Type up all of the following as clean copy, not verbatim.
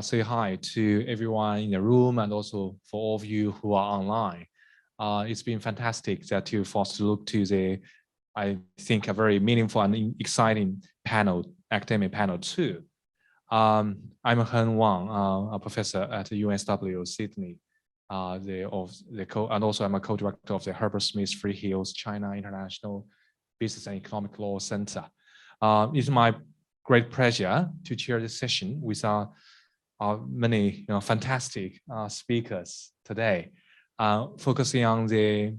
say hi to everyone in the room and also for all of you who are online. It's been fantastic that you forced to look to the, I think, a very meaningful and exciting panel, academic panel too. I'm Heng Wang, a professor at the UNSW Sydney, and also I'm a co-director of the Herbert Smith Freehills China International Business and Economic Law Center. It's my great pleasure to chair this session with many fantastic speakers today, focusing on the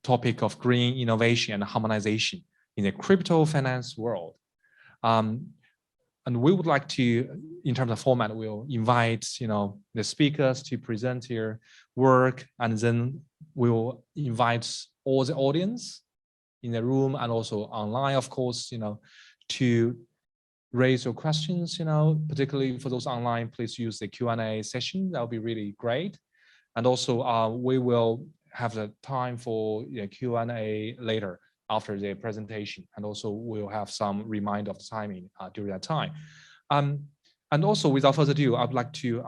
topic of green innovation and harmonization in the crypto finance world. And we would like to, in terms of format, we'll invite the speakers to present their work, and then we'll invite all the audience in the room and also online, of course, to raise your questions, particularly for those online, please use the Q&A session. That would be really great. And also we will have the time for Q&A later after the presentation. And also we'll have some reminder of the timing during that time. And also without further ado, I'd like to,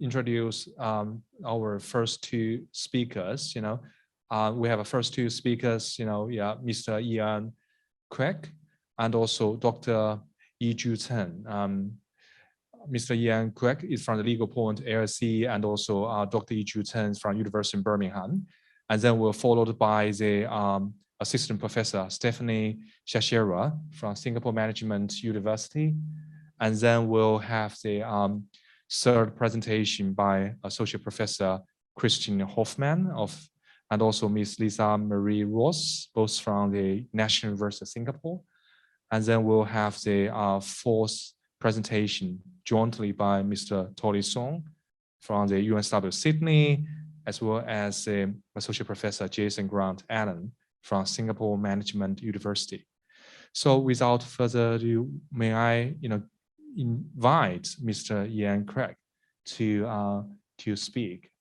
introduce our first two speakers. We have our first two speakers, Mr. Ian Kwek and also Dr. I-Ju Chen. Mr. Ian Kwek is from the Legis Point LLC, and also Dr. I-Ju Chen from University of Birmingham. And then we're followed by the Assistant Professor Stefanie Schacherer from Singapore Management University. And then we'll have the third presentation by Associate Professor Christian Hofmann and also Ms. Lisa Marie Ross, both from the National University of Singapore. And then we'll have the fourth presentation jointly by Mr. Tolly Song from the UNSW Sydney, as well as Associate Professor Jason Grant Allen from Singapore Management University. So without further ado, may I invite Mr. Ian Kwek to speak.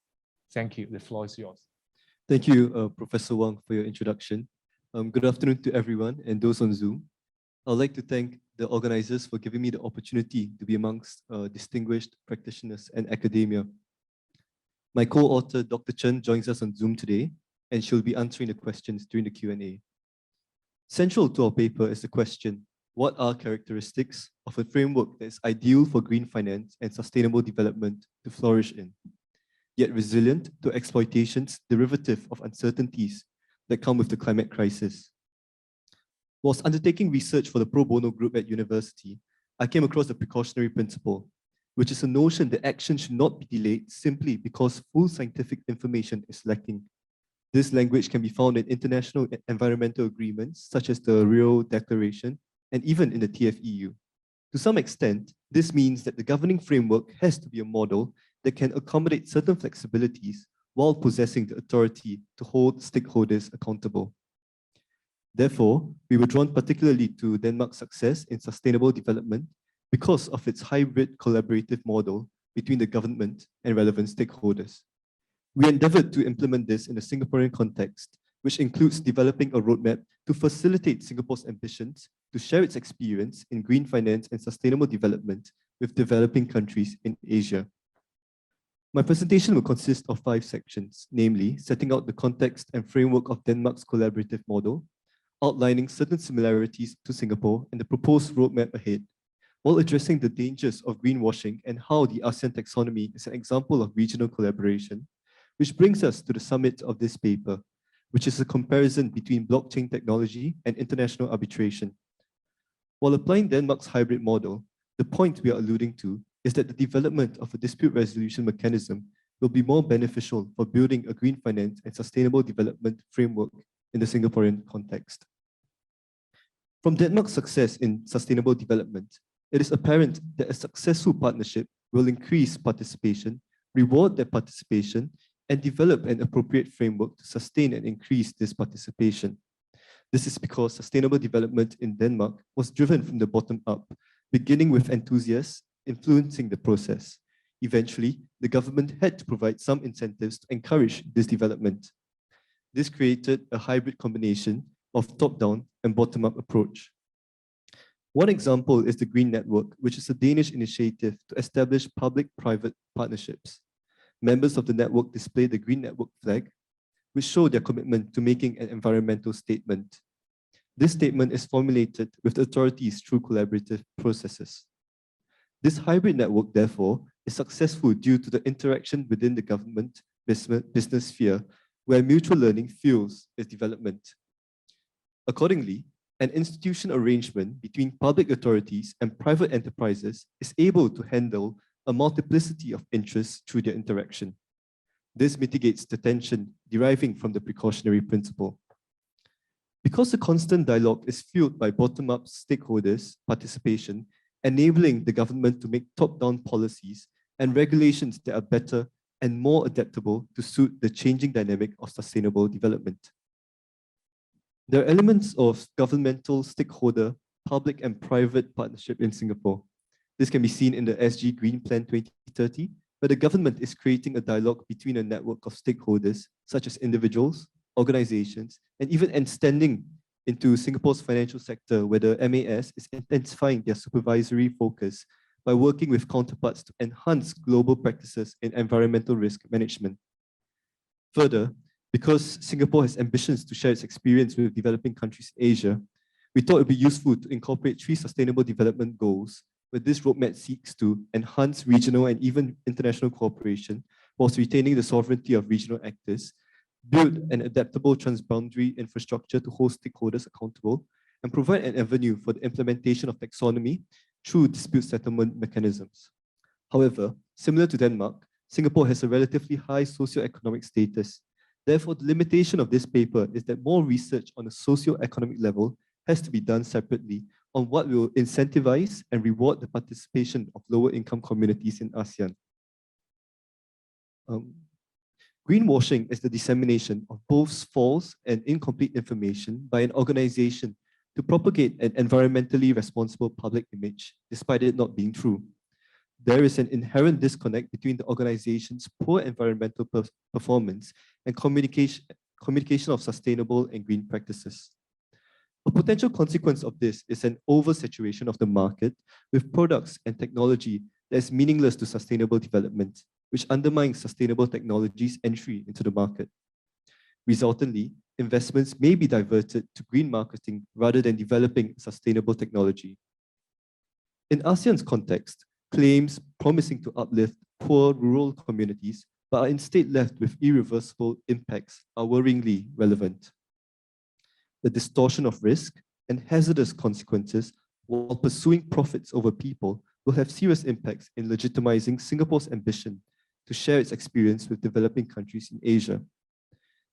Thank you. The floor is yours. Thank you, Professor Wang, for your introduction. Good afternoon to everyone and those on Zoom. I'd like to thank the organizers for giving me the opportunity to be amongst distinguished practitioners and academia. My co-author, Dr. Chen, joins us on Zoom today, and she'll be answering the questions during the Q&A. Central to our paper is the question, what are characteristics of a framework that is ideal for green finance and sustainable development to flourish in, yet resilient to exploitations derivative of uncertainties that come with the climate crisis? Whilst undertaking research for the pro bono group at university, I came across the precautionary principle, which is a notion that action should not be delayed simply because full scientific information is lacking. This language can be found in international environmental agreements, such as the Rio Declaration, and even in the TFEU. To some extent, this means that the governing framework has to be a model that can accommodate certain flexibilities while possessing the authority to hold stakeholders accountable. Therefore, we were drawn particularly to Denmark's success in sustainable development because of its hybrid collaborative model between the government and relevant stakeholders. We endeavored to implement this in the Singaporean context, which includes developing a roadmap to facilitate Singapore's ambitions to share its experience in green finance and sustainable development with developing countries in Asia. My presentation will consist of 5 sections, namely setting out the context and framework of Denmark's collaborative model, outlining certain similarities to Singapore and the proposed roadmap ahead, while addressing the dangers of greenwashing and how the ASEAN taxonomy is an example of regional collaboration, which brings us to the summit of this paper, which is a comparison between blockchain technology and international arbitration. While applying Denmark's hybrid model, the point we are alluding to is that the development of a dispute resolution mechanism will be more beneficial for building a green finance and sustainable development framework in the Singaporean context. From Denmark's success in sustainable development, it is apparent that a successful partnership will increase participation, reward that participation, and develop an appropriate framework to sustain and increase this participation. This is because sustainable development in Denmark was driven from the bottom up, beginning with enthusiasts influencing the process. Eventually, the government had to provide some incentives to encourage this development. This created a hybrid combination of top-down and bottom-up approach. One example is the Green Network, which is a Danish initiative to establish public-private partnerships. Members of the network display the Green Network flag, which show their commitment to making an environmental statement. This statement is formulated with the authorities through collaborative processes. This hybrid network, therefore, is successful due to the interaction within the government business sphere, where mutual learning fuels its development. Accordingly, an institution arrangement between public authorities and private enterprises is able to handle a multiplicity of interests through their interaction. This mitigates the tension deriving from the precautionary principle. Because the constant dialogue is fueled by bottom-up stakeholders' participation, enabling the government to make top-down policies and regulations that are better and more adaptable to suit the changing dynamic of sustainable development. There are elements of governmental stakeholder, public and private partnership in Singapore. This can be seen in the SG Green Plan 2030, where the government is creating a dialogue between a network of stakeholders, such as individuals, organizations, and even extending into Singapore's financial sector, where the MAS is intensifying their supervisory focus by working with counterparts to enhance global practices in environmental risk management. Further, because Singapore has ambitions to share its experience with developing countries in Asia, we thought it would be useful to incorporate 3 Sustainable Development Goals, where this roadmap seeks to enhance regional and even international cooperation whilst retaining the sovereignty of regional actors, build an adaptable transboundary infrastructure to hold stakeholders accountable, and provide an avenue for the implementation of taxonomy through dispute settlement mechanisms. However, similar to Denmark, Singapore has a relatively high socioeconomic status. Therefore, the limitation of this paper is that more research on a socio-economic level has to be done separately on what will incentivize and reward the participation of lower income communities in ASEAN. Greenwashing is the dissemination of both false and incomplete information by an organization to propagate an environmentally responsible public image, despite it not being true. There is an inherent disconnect between the organization's poor environmental performance and communication of sustainable and green practices. A potential consequence of this is an oversaturation of the market with products and technology that is meaningless to sustainable development, which undermines sustainable technology's entry into the market. Resultantly, investments may be diverted to green marketing rather than developing sustainable technology. In ASEAN's context, claims promising to uplift poor rural communities but are instead left with irreversible impacts are worryingly relevant. The distortion of risk and hazardous consequences while pursuing profits over people will have serious impacts in legitimizing Singapore's ambition to share its experience with developing countries in Asia.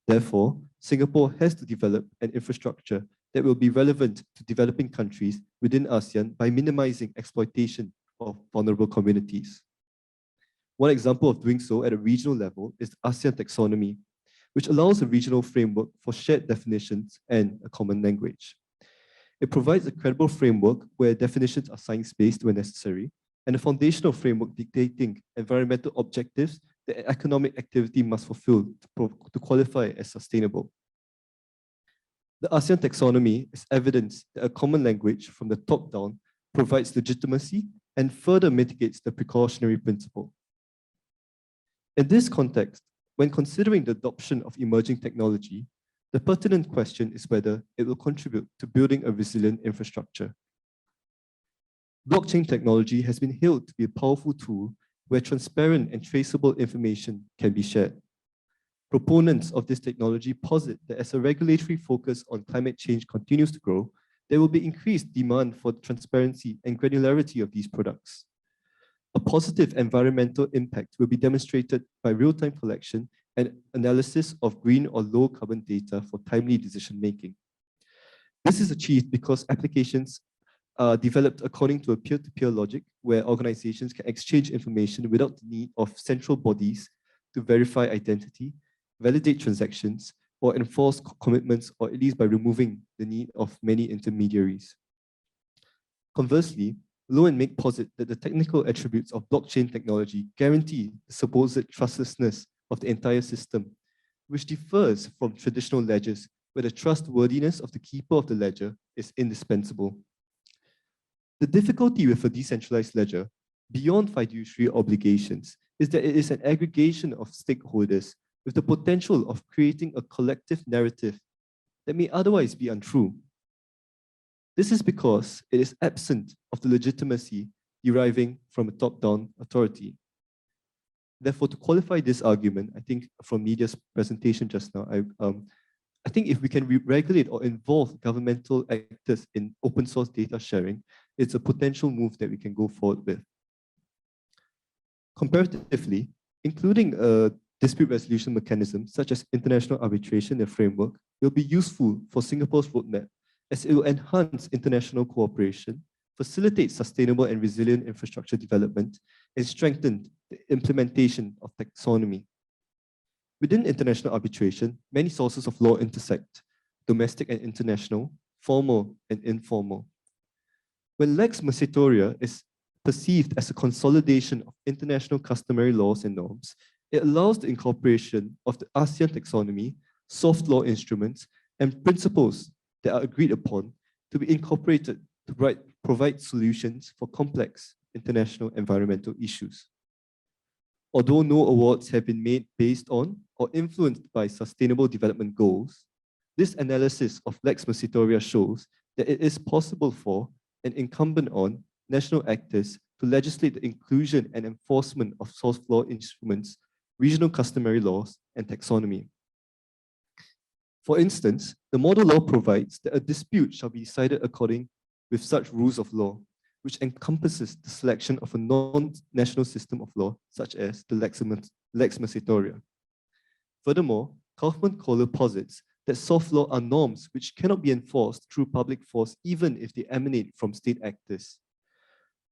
Therefore, Singapore has to develop an infrastructure that will be relevant to developing countries within ASEAN by minimizing exploitation of vulnerable communities. One example of doing so at a regional level is the ASEAN taxonomy, which allows a regional framework for shared definitions and a common language. It provides a credible framework where definitions are science-based where necessary, and a foundational framework dictating environmental objectives that economic activity must fulfill to qualify as sustainable. The ASEAN taxonomy is evidence that a common language from the top down provides legitimacy and further mitigates the precautionary principle. In this context, when considering the adoption of emerging technology, the pertinent question is whether it will contribute to building a resilient infrastructure. Blockchain technology has been hailed to be a powerful tool where transparent and traceable information can be shared. Proponents of this technology posit that as a regulatory focus on climate change continues to grow, there will be increased demand for transparency and granularity of these products. A positive environmental impact will be demonstrated by real-time collection and analysis of green or low carbon data for timely decision-making. This is achieved because applications are developed according to a peer-to-peer logic where organizations can exchange information without the need of central bodies to verify identity, validate transactions, or enforce commitments, or at least by removing the need of many intermediaries. Conversely, Low and Make posit that the technical attributes of blockchain technology guarantee the supposed trustlessness of the entire system, which differs from traditional ledgers where the trustworthiness of the keeper of the ledger is indispensable. The difficulty with a decentralized ledger, beyond fiduciary obligations, is that it is an aggregation of stakeholders with the potential of creating a collective narrative that may otherwise be untrue. This is because it is absent of the legitimacy deriving from a top-down authority. Therefore, to qualify this argument, I think from media's presentation just now, I think if we can regulate or involve governmental actors in open source data sharing, it's a potential move that we can go forward with. Comparatively, including a dispute resolution mechanism such as international arbitration and framework will be useful for Singapore's roadmap, as it will enhance international cooperation, facilitate sustainable and resilient infrastructure development, and strengthen the implementation of taxonomy. Within international arbitration, many sources of law intersect, domestic and international, formal and informal. When lex mercatoria is perceived as a consolidation of international customary laws and norms, it allows the incorporation of the ASEAN taxonomy, soft law instruments, and principles that are agreed upon to be incorporated to provide solutions for complex international environmental issues. Although no awards have been made based on or influenced by sustainable development goals, this analysis of lex mercatoria shows that it is possible for and incumbent on national actors to legislate the inclusion and enforcement of soft law instruments, regional customary laws, and taxonomy. For instance, the model law provides that a dispute shall be decided according with such rules of law, which encompasses the selection of a non-national system of law, such as the lex mercatoria. Furthermore, Kaufman-Kohler posits that soft law are norms which cannot be enforced through public force even if they emanate from state actors.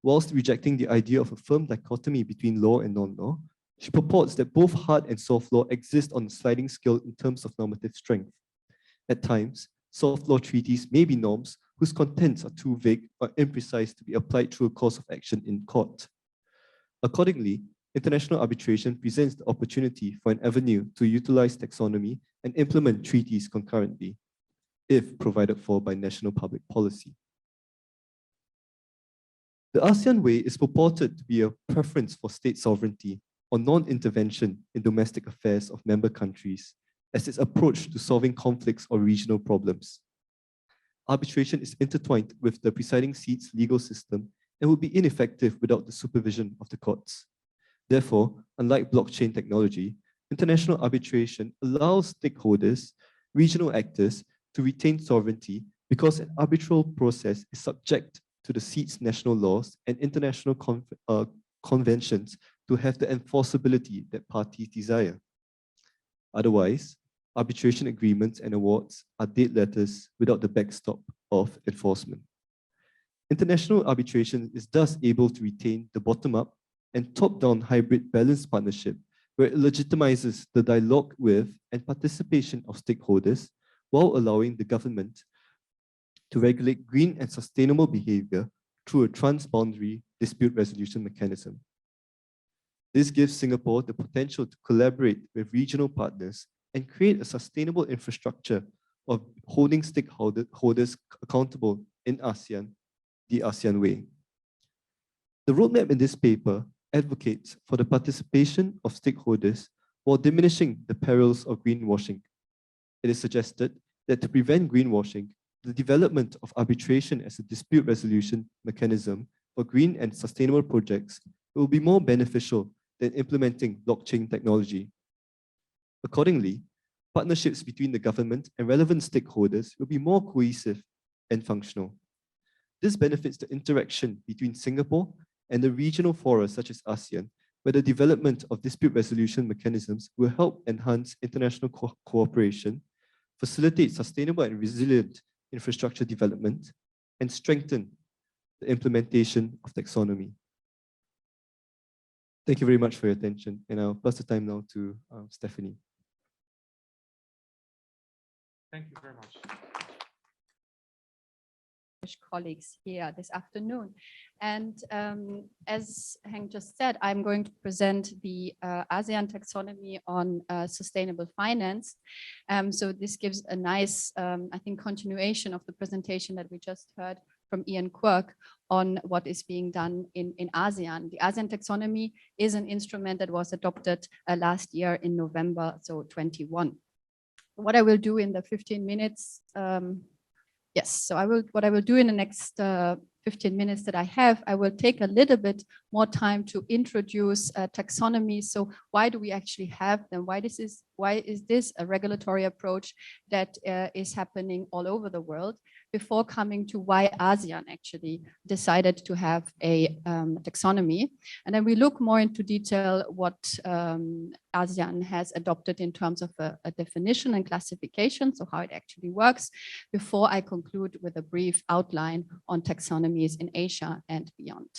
Whilst rejecting the idea of a firm dichotomy between law and non-law, she purports that both hard and soft law exist on a sliding scale in terms of normative strength. At times, soft law treaties may be norms whose contents are too vague or imprecise to be applied through a course of action in court. Accordingly, international arbitration presents the opportunity for an avenue to utilize taxonomy and implement treaties concurrently, if provided for by national public policy. The ASEAN way is purported to be a preference for state sovereignty or non-intervention in domestic affairs of member countries as its approach to solving conflicts or regional problems. Arbitration is intertwined with the presiding seat's legal system and would be ineffective without the supervision of the courts. Therefore, unlike blockchain technology, international arbitration allows stakeholders, regional actors, to retain sovereignty because an arbitral process is subject to the seat's national laws and international conventions to have the enforceability that parties desire. Otherwise, arbitration agreements and awards are dead letters without the backstop of enforcement. International arbitration is thus able to retain the bottom-up and top-down hybrid balanced partnership where it legitimizes the dialogue with and participation of stakeholders while allowing the government to regulate green and sustainable behavior through a transboundary dispute resolution mechanism. This gives Singapore the potential to collaborate with regional partners and create a sustainable infrastructure of holding stakeholders accountable in ASEAN, the ASEAN way. The roadmap in this paper advocates for the participation of stakeholders while diminishing the perils of greenwashing. It is suggested that to prevent greenwashing, the development of arbitration as a dispute resolution mechanism for green and sustainable projects will be more beneficial than implementing blockchain technology. Accordingly, partnerships between the government and relevant stakeholders will be more cohesive and functional. This benefits the interaction between Singapore and the regional fora such as ASEAN, where the development of dispute resolution mechanisms will help enhance international cooperation, facilitate sustainable and resilient infrastructure development, and strengthen the implementation of taxonomy. Thank you very much for your attention, and I'll pass the time now to Stefanie. Thank you very much. Colleagues here this afternoon. And as Heng just said, I'm going to present the ASEAN taxonomy on sustainable finance. So this gives a nice, I think, continuation of the presentation that we just heard from Ian Kwek on what is being done in ASEAN. The ASEAN taxonomy is an instrument that was adopted last year in November, so 21. What I will do in the 15 minutes, what I will do in the next 15 minutes that I have, I will take a little bit more time to introduce taxonomy. So why do we actually have them? Why is this a regulatory approach that is happening all over the world, before coming to why ASEAN actually decided to have a taxonomy. And then we look more into detail what ASEAN has adopted in terms of a definition and classification, so how it actually works, before I conclude with a brief outline on taxonomies in Asia and beyond.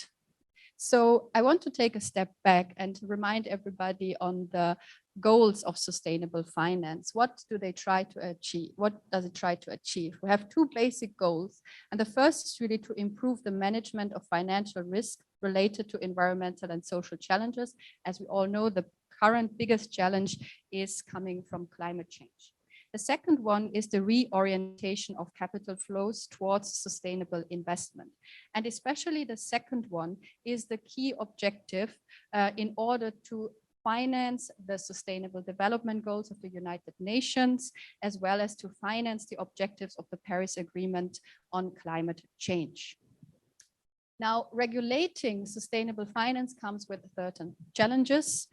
So I want to take a step back and remind everybody on the goals of sustainable finance. What do they try to achieve? What does it try to achieve? We have two basic goals. And the first is really to improve the management of financial risk related to environmental and social challenges. As we all know, the current biggest challenge is coming from climate change. The second one is the reorientation of capital flows towards sustainable investment. And especially the second one is the key objective in order to finance the sustainable development goals of the United Nations, as well as to finance the objectives of the Paris Agreement on climate change. Now, regulating sustainable finance comes with certain challenges.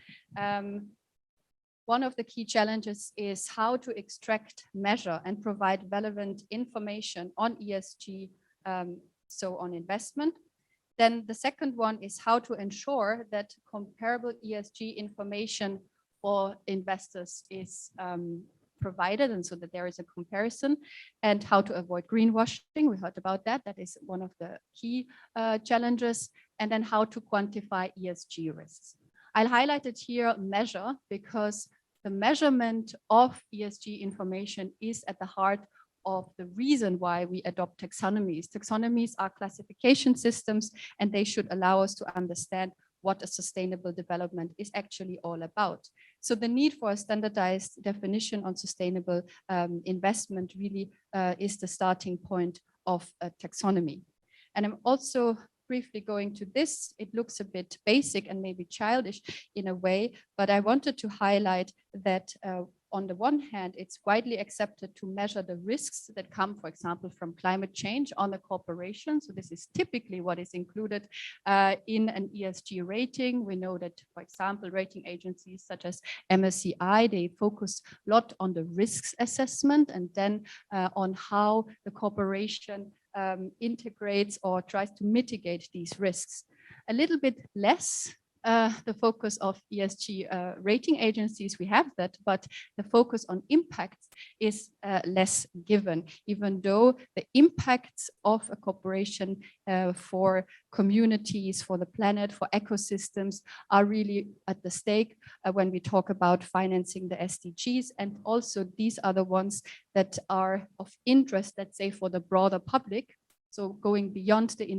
One of the key challenges is how to extract, measure, and provide relevant information on ESG, so on investment. Then the second one is how to ensure that comparable ESG information for investors is provided, and so that there is a comparison, and how to avoid greenwashing. We heard about that. That is one of the key challenges. And then how to quantify ESG risks. I'll highlight it here, measure, because the measurement of ESG information is at the heart of the reason why we adopt taxonomies. Taxonomies are classification systems, and they should allow us to understand what a sustainable development is actually all about. So the need for a standardized definition on sustainable investment really is the starting point of a taxonomy. And I'm also briefly going to this. It looks a bit basic and maybe childish in a way, but I wanted to highlight that on the one hand, it's widely accepted to measure the risks that come, for example, from climate change on a corporation. So this is typically what is included in an ESG rating. We know that, for example, rating agencies such as MSCI, they focus a lot on the risks assessment and then on how the corporation integrates or tries to mitigate these risks. A little bit less the focus of ESG rating agencies, we have that, but the focus on impacts is less given, even though the impacts of a corporation for communities, for the planet, for ecosystems are really at the stake when we talk about financing the SDGs. And also these are the ones that are of interest, let's say, for the broader public. So going beyond the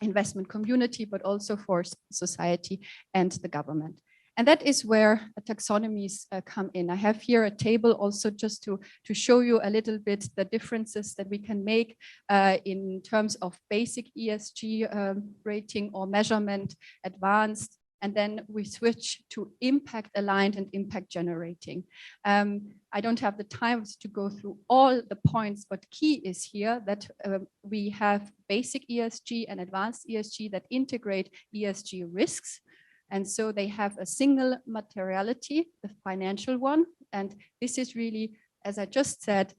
investment community, but also for society and the government. And that is where taxonomies come in. I have here a table also just to show you a little bit the differences that we can make in terms of basic ESG rating or measurement, advanced, and then we switch to impact aligned and impact generating. I don't have the time to go through all the points, but key is here that we have basic ESG and advanced ESG that integrate ESG risks. And so they have a single materiality, the financial one. And this is really, as I just said,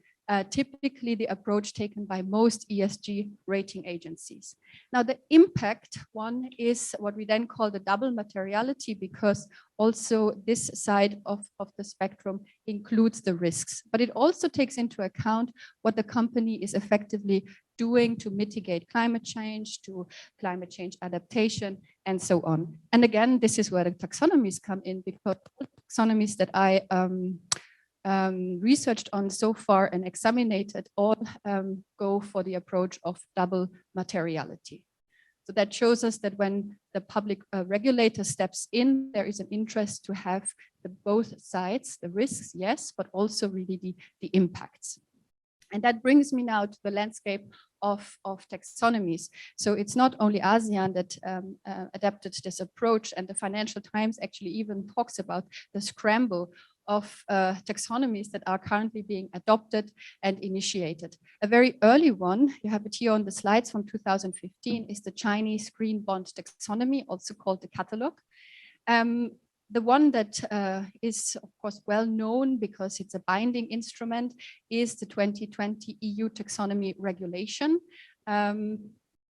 typically the approach taken by most ESG rating agencies. Now, the impact one is what we then call the double materiality, because also this side of the spectrum includes the risks, but it also takes into account what the company is effectively doing to mitigate climate change, to climate change adaptation, and so on. And again, this is where the taxonomies come in, because taxonomies that I researched on so far and examined all go for the approach of double materiality. So that shows us that when the public regulator steps in, there is an interest to have both sides, the risks, yes, but also really the impacts. And that brings me now to the landscape of taxonomies. So it's not only ASEAN that adapted this approach, and the Financial Times actually even talks about the scramble of taxonomies that are currently being adopted and initiated. A very early one, you have it here on the slides from 2015, is the Chinese Green Bond Taxonomy, also called the Catalog. The one that is, of course, well known because it's a binding instrument is the 2020 EU Taxonomy Regulation.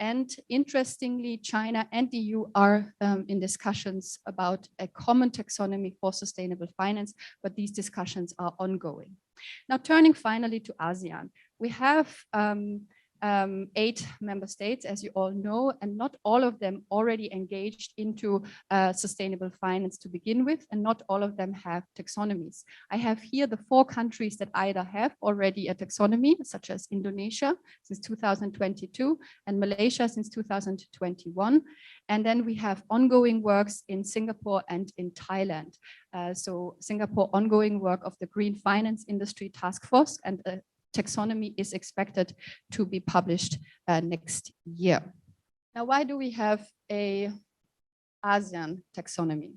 And interestingly, China and the EU are in discussions about a common taxonomy for sustainable finance, but these discussions are ongoing. Now, turning finally to ASEAN, we have 8 member states, as you all know, and not all of them already engaged into sustainable finance to begin with, and not all of them have taxonomies. I have here the 4 countries that either have already a taxonomy, such as Indonesia since 2022 and Malaysia since 2021. And then we have ongoing works in Singapore and in Thailand. So Singapore ongoing work of the Green Finance Industry Task Force, and taxonomy is expected to be published next year. Now, why do we have a ASEAN taxonomy?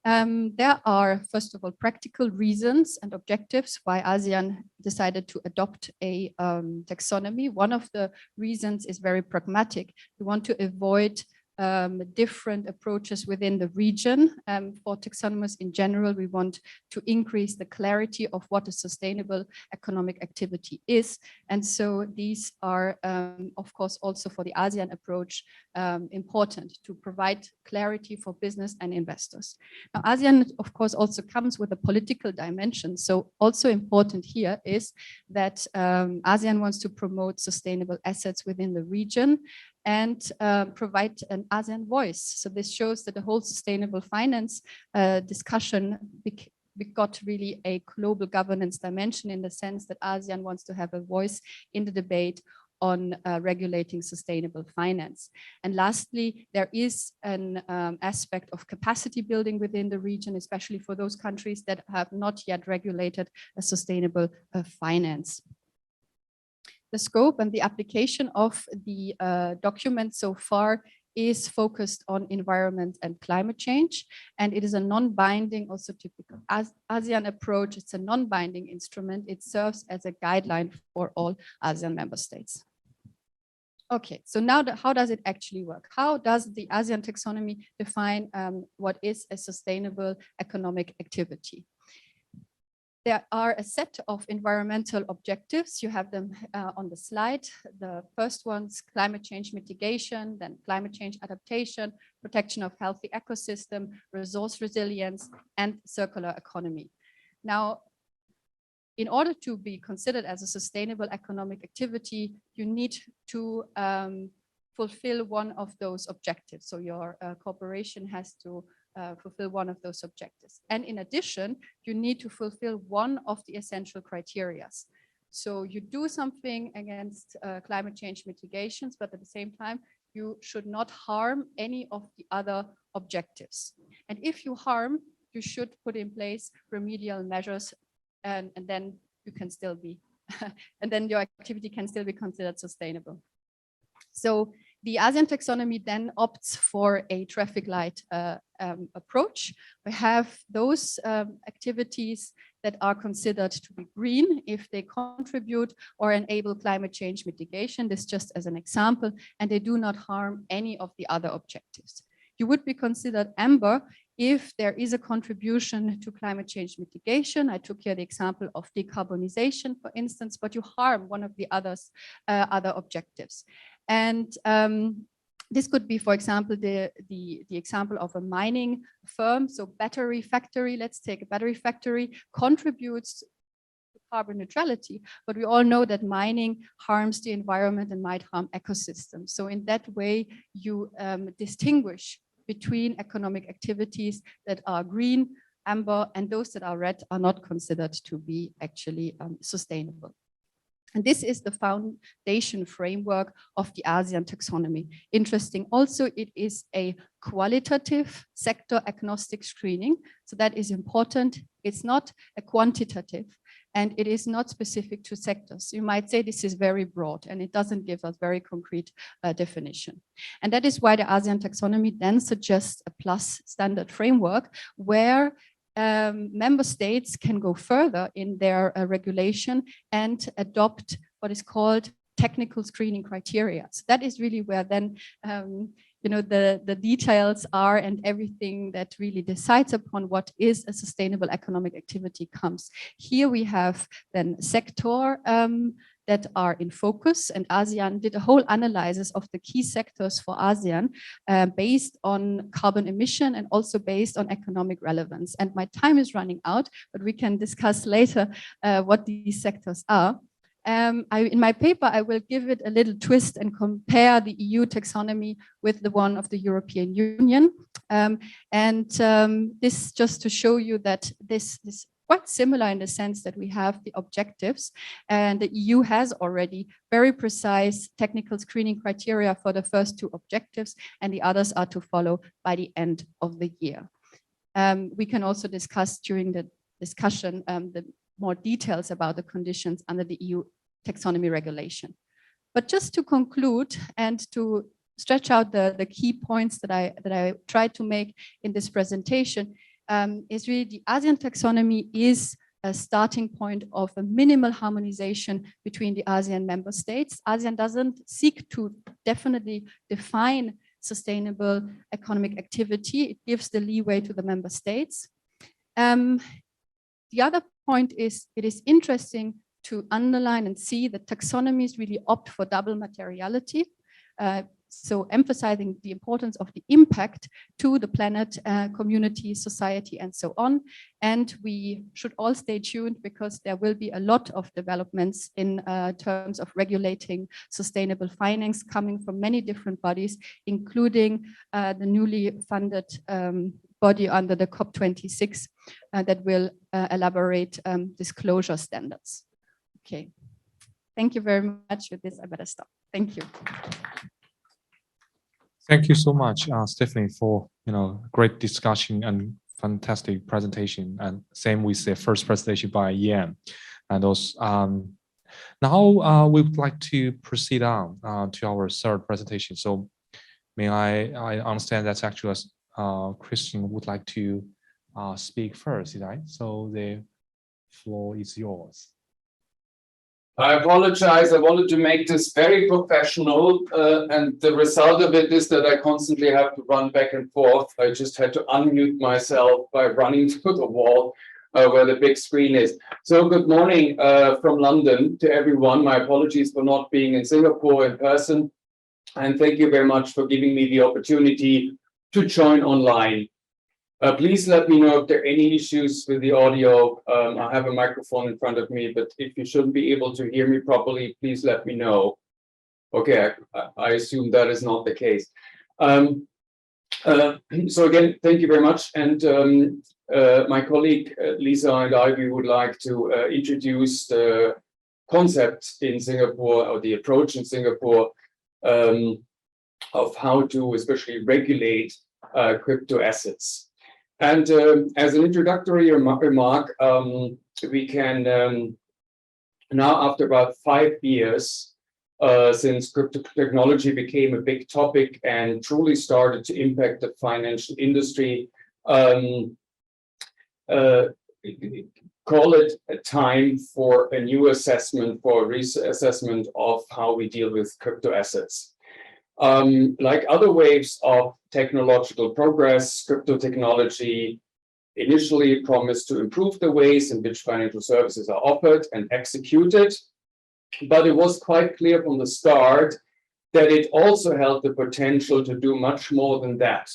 There are, first of all, practical reasons and objectives why ASEAN decided to adopt a taxonomy. One of the reasons is very pragmatic. We want to avoid different approaches within the region. For taxonomies in general, we want to increase the clarity of what a sustainable economic activity is. And so these are, of course, also for the ASEAN approach, important to provide clarity for business and investors. Now, ASEAN, of course, also comes with a political dimension. So also important here is that ASEAN wants to promote sustainable assets within the region and provide an ASEAN voice. So this shows that the whole sustainable finance discussion got really a global governance dimension, in the sense that ASEAN wants to have a voice in the debate on regulating sustainable finance. And lastly, there is an aspect of capacity building within the region, especially for those countries that have not yet regulated a sustainable finance. The scope and the application of the document so far is focused on environment and climate change, and it is a non-binding, also typical ASEAN approach. It's a non-binding instrument. It serves as a guideline for all ASEAN member states. Okay, so now how does it actually work? How does the ASEAN taxonomy define what is a sustainable economic activity? There are a set of environmental objectives. You have them on the slide. The first one's climate change mitigation, then climate change adaptation, protection of healthy ecosystem, resource resilience, and circular economy. Now, in order to be considered as a sustainable economic activity, you need to fulfill one of those objectives. So your corporation has to fulfill one of those objectives. And in addition, you need to fulfill one of the essential criteria. So you do something against climate change mitigations, but at the same time, you should not harm any of the other objectives. And if you harm, you should put in place remedial measures, and then you can still be, and then your activity can still be considered sustainable. So the ASEAN taxonomy then opts for a traffic light approach. We have those activities that are considered to be green if they contribute or enable climate change mitigation, this just as an example, and they do not harm any of the other objectives. You would be considered amber if there is a contribution to climate change mitigation. I took here the example of decarbonization, for instance, but you harm one of the other objectives. And this could be, for example, the example of a mining firm. So battery factory, let's take a battery factory, contributes to carbon neutrality, but we all know that mining harms the environment and might harm ecosystems. So in that way, you distinguish between economic activities that are green, amber, and those that are red are not considered to be actually sustainable. And this is the foundation framework of the ASEAN taxonomy. Interesting also, it is a qualitative sector agnostic screening. So that is important. It's not a quantitative, and it is not specific to sectors. You might say this is very broad and it doesn't give us very concrete definition. And that is why the ASEAN taxonomy then suggests a plus standard framework where member states can go further in their regulation and adopt what is called technical screening criteria. So that is really where then the details are, and everything that really decides upon what is a sustainable economic activity comes. Here we have then sector that are in focus, and ASEAN did a whole analysis of the key sectors for ASEAN based on carbon emission and also based on economic relevance. And my time is running out, but we can discuss later what these sectors are. In my paper, I will give it a little twist and compare the EU taxonomy with the one of the European Union. This just to show you that this is quite similar in the sense that we have the objectives, and the EU has already very precise technical screening criteria for the first two objectives, and the others are to follow by the end of the year. We can also discuss during the discussion the more details about the conditions under the EU taxonomy regulation. But just to conclude and to stretch out the key points that I tried to make in this presentation, is really the ASEAN taxonomy is a starting point of a minimal harmonization between the ASEAN member states. ASEAN doesn't seek to definitely define sustainable economic activity. It gives the leeway to the member states. The other point is, it is interesting to underline and see that taxonomies really opt for double materiality. So emphasizing the importance of the impact to the planet, community, society, and so on. And we should all stay tuned, because there will be a lot of developments in terms of regulating sustainable finance coming from many different bodies, including the newly funded body under the COP26 that will elaborate disclosure standards. Okay, thank you very much. With this, I better stop. Thank you. Thank you so much, Stefanie, for great discussion and fantastic presentation. And same with the first presentation by Ian. And also, now we would like to proceed on to our third presentation. So, may I understand that actually Christian would like to speak first, right? So the floor is yours. I apologize. I wanted to make this very professional, and the result of it is that I constantly have to run back and forth. I just had to unmute myself by running to the wall where the big screen is. So good morning from London to everyone. My apologies for not being in Singapore in person, and thank you very much for giving me the opportunity to join online. Please let me know if there are any issues with the audio. I have a microphone in front of me, but if you shouldn't be able to hear me properly, please let me know. Okay, I assume that is not the case. So again, thank you very much. And my colleague Lisa and I, we would like to introduce the concept in Singapore, or the approach in Singapore, of how to especially regulate crypto assets. And as an introductory remark, we can now, after about 5 years since crypto technology became a big topic and truly started to impact the financial industry, call it a time for a new assessment, for a reassessment of how we deal with crypto assets. Like other waves of technological progress, crypto technology initially promised to improve the ways in which financial services are offered and executed, but it was quite clear from the start that it also held the potential to do much more than that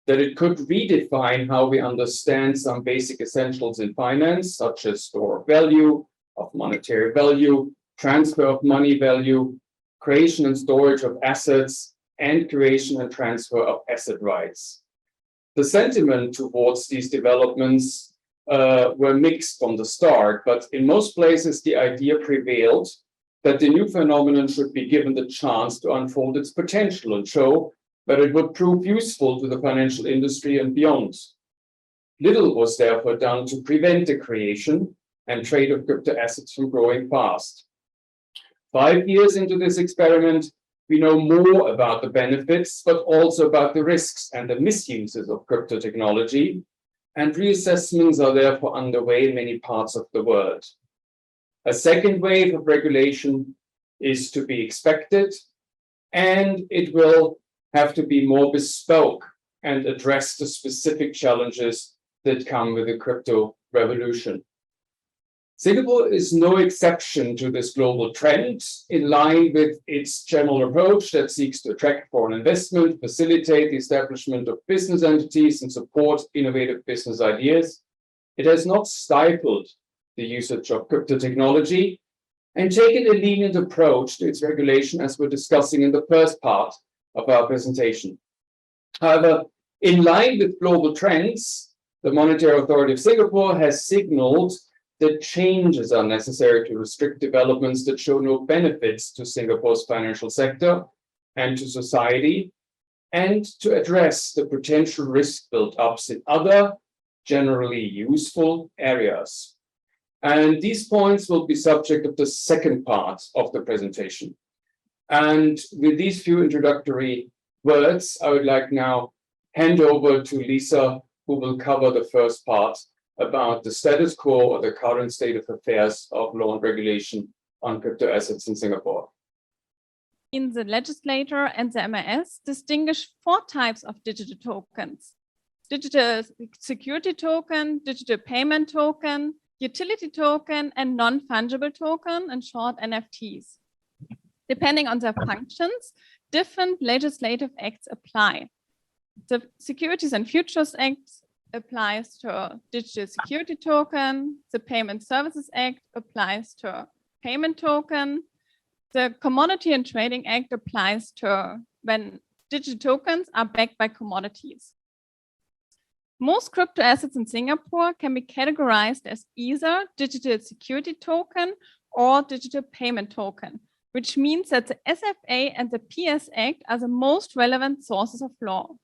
it could redefine how we understand some basic essentials in finance, such as store of value, of monetary value, transfer of money value, creation and storage of assets, and creation and transfer of asset rights. The sentiment towards these developments were mixed from the start, but in most places the idea prevailed that the new phenomenon should be given the chance to unfold its potential and show that it would prove useful to the financial industry and beyond. Little was therefore done to prevent the creation and trade of crypto assets from growing fast. 5 years into this experiment, we know more about the benefits, but also about the risks and the misuses of crypto technology, and reassessments are therefore underway in many parts of the world. A second wave of regulation is to be expected, and it will have to be more bespoke and address the specific challenges that come with the crypto revolution. Singapore is no exception to this global trend, in line with its general approach that seeks to attract foreign investment, facilitate the establishment of business entities, and support innovative business ideas. It has not stifled the usage of crypto technology and taken a lenient approach to its regulation, as we're discussing in the first part of our presentation. However, in line with global trends, the Monetary Authority of Singapore has signaled that changes are necessary to restrict developments that show no benefits to Singapore's financial sector and to society, and to address the potential risk build-ups in other generally useful areas. And these points will be subject of the second part of the presentation. And with these few introductory words, I would like now hand over to Lisa, who will cover the first part about the status quo or the current state of affairs of law and regulation on crypto assets in Singapore. The legislator and the MAS distinguish 4 types of digital tokens: digital security token, digital payment token, utility token, and non-fungible token, in short, NFTs. Depending on their functions, different legislative acts apply. The Securities and Futures Act applies to digital security token. The Payment Services Act applies to payment token. The Commodity and Trading Act applies to when digital tokens are backed by commodities. Most crypto assets in Singapore can be categorized as either digital security token or digital payment token, which means that the SFA and the PS Act are the most relevant sources of law.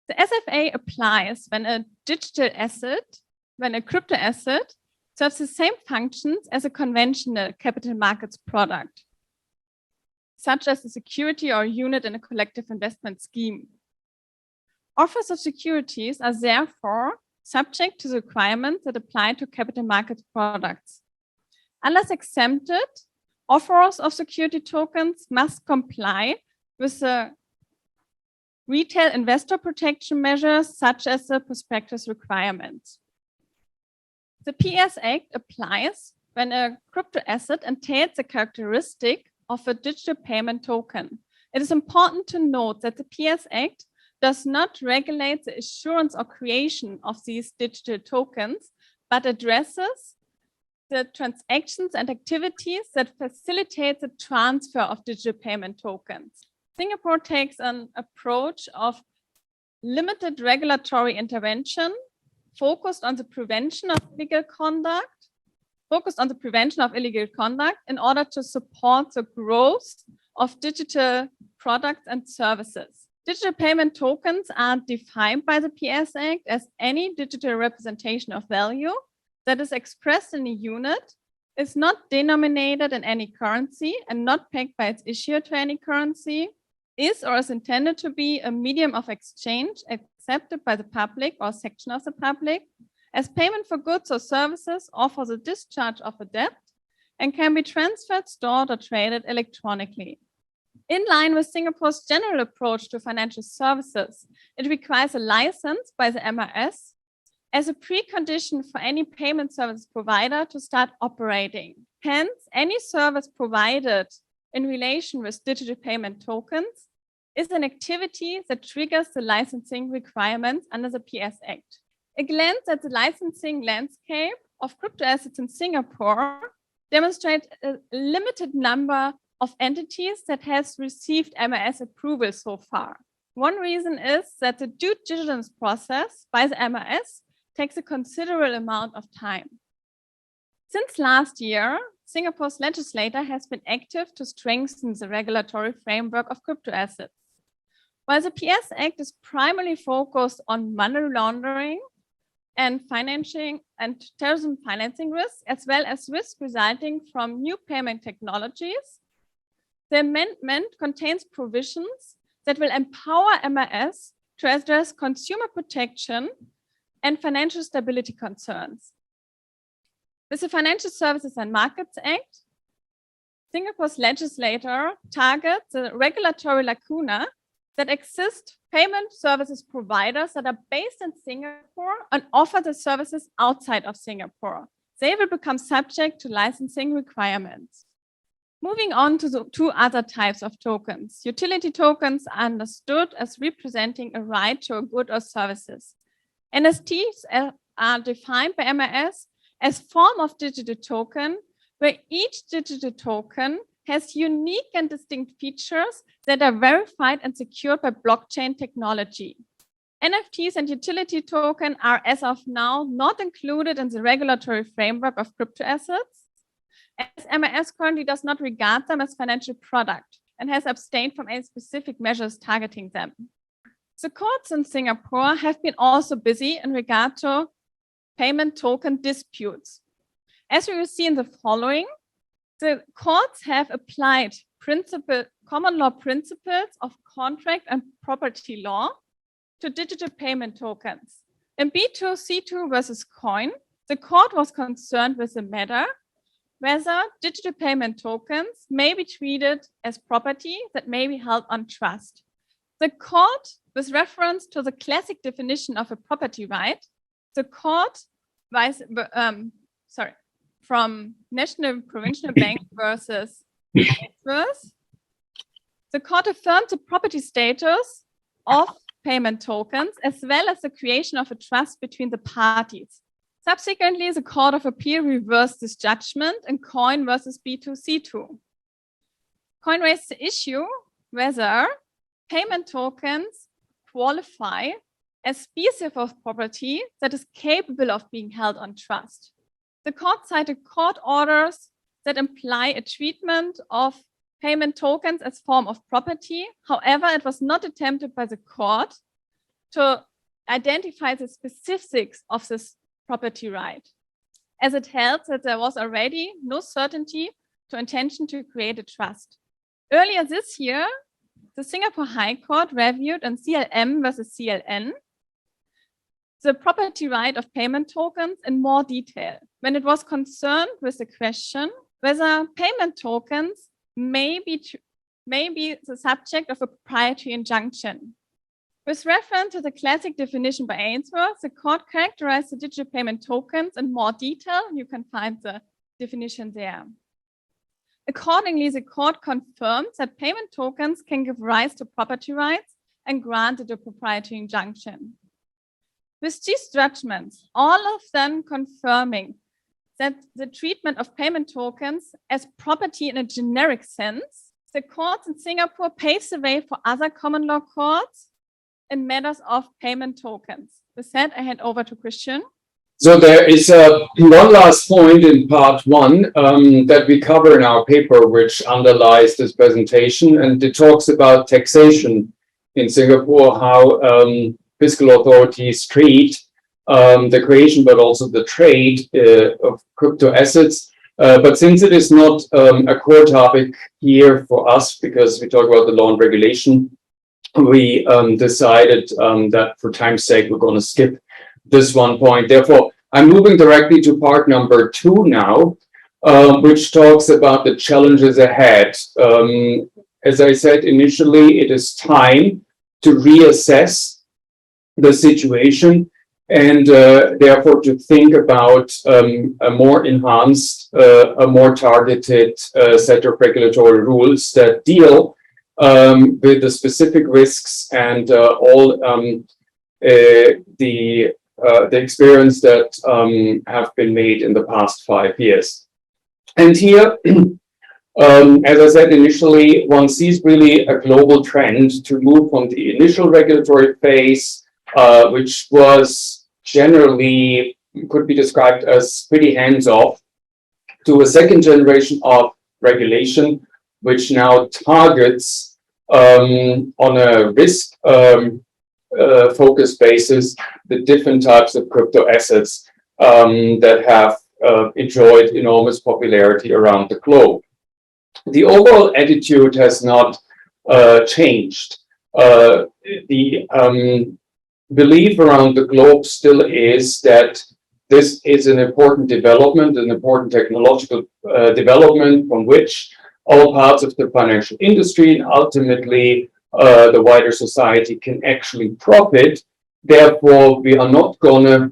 The SFA applies when a digital asset, when a crypto asset serves the same functions as a conventional capital markets product, such as a security or unit in a collective investment scheme. Offers of securities are therefore subject to the requirements that apply to capital markets products. Unless exempted, offerers of security tokens must comply with the retail investor protection measures, such as the prospectus requirements. The PS Act applies when a crypto asset entails the characteristic of a digital payment token. It is important to note that the PS Act does not regulate the issuance or creation of these digital tokens, but addresses the transactions and activities that facilitate the transfer of digital payment tokens. Singapore takes an approach of limited regulatory intervention, focused on the prevention of illegal conduct, in order to support the growth of digital products and services. Digital payment tokens are defined by the PS Act as any digital representation of value that is expressed in a unit, is not denominated in any currency and not pegged by its issuer to any currency, is or is intended to be a medium of exchange accepted by the public or section of the public as payment for goods or services or for the discharge of a debt, and can be transferred, stored, or traded electronically. In line with Singapore's general approach to financial services, it requires a license by the MAS as a precondition for any payment service provider to start operating. Hence, any service provided in relation with digital payment tokens is an activity that triggers the licensing requirements under the PS Act. A glance at the licensing landscape of crypto assets in Singapore demonstrates a limited number of entities that has received MAS approval so far. One reason is that the due diligence process by the MAS takes a considerable amount of time. Since last year, Singapore's legislator has been active to strengthen the regulatory framework of crypto assets. While the PS Act is primarily focused on money laundering and financing and terrorism financing risks, as well as risks resulting from new payment technologies, the amendment contains provisions that will empower MAS to address consumer protection and financial stability concerns. With the Financial Services and Markets Act, Singapore's legislator targets the regulatory lacuna that exist payment services providers that are based in Singapore and offer the services outside of Singapore. They will become subject to licensing requirements. Moving on to the two other types of tokens. Utility tokens are understood as representing a right to a good or services. NFTs are defined by MAS as form of digital token, where each digital token has unique and distinct features that are verified and secured by blockchain technology. NFTs and utility token are, as of now, not included in the regulatory framework of crypto assets, as MAS currently does not regard them as financial product and has abstained from any specific measures targeting them. The courts in Singapore have been also busy in regard to payment token disputes. As we will see in the following, the courts have applied common law principles of contract and property law to digital payment tokens. In B2C2 versus Coin, the court was concerned with the matter whether digital payment tokens may be treated as property that may be held on trust. The court, with reference to the classic definition of a property right, the court, from National Provincial Bank versus Ainsworth, the court affirmed the property status of payment tokens as well as the creation of a trust between the parties. Subsequently, the Court of Appeal reversed this judgment in Coin versus B2C2. Coin raised the issue whether payment tokens qualify as species of property that is capable of being held on trust. The court cited court orders that imply a treatment of payment tokens as form of property. However, it was not attempted by the court to identify the specifics of this property right, as it held that there was already no certainty to intention to create a trust. Earlier this year, the Singapore High Court reviewed in CLM versus CLN the property right of payment tokens in more detail when it was concerned with the question whether payment tokens may be the subject of a proprietary injunction. With reference to the classic definition by Ainsworth, the court characterized the digital payment tokens in more detail. You can find the definition there. Accordingly, the court confirms that payment tokens can give rise to property rights and granted a proprietary injunction. With these judgments, all of them confirming that the treatment of payment tokens as property in a generic sense, the courts in Singapore paves the way for other common law courts in matters of payment tokens. With that, I hand over to Christian. So there is one last point in part one that we cover in our paper, which underlies this presentation, and it talks about taxation in Singapore, how fiscal authorities treat the creation, but also the trade of crypto assets. But since it is not a core topic here for us, because we talk about the law and regulation, we decided that for time's sake, we're going to skip this one point. Therefore, I'm moving directly to part number 2 now, which talks about the challenges ahead. As I said initially, it is time to reassess the situation and therefore to think about a more enhanced, a more targeted set of regulatory rules that deal with the specific risks and all the experience that have been made in the past 5 years. And here, as I said initially, one sees really a global trend to move from the initial regulatory phase, which was generally could be described as pretty hands-off, to a second generation of regulation, which now targets on a risk focused basis the different types of crypto assets that have enjoyed enormous popularity around the globe. The overall attitude has not changed. The belief around the globe still is that this is an important development, an important technological development from which all parts of the financial industry and ultimately the wider society can actually profit. Therefore, we are not going to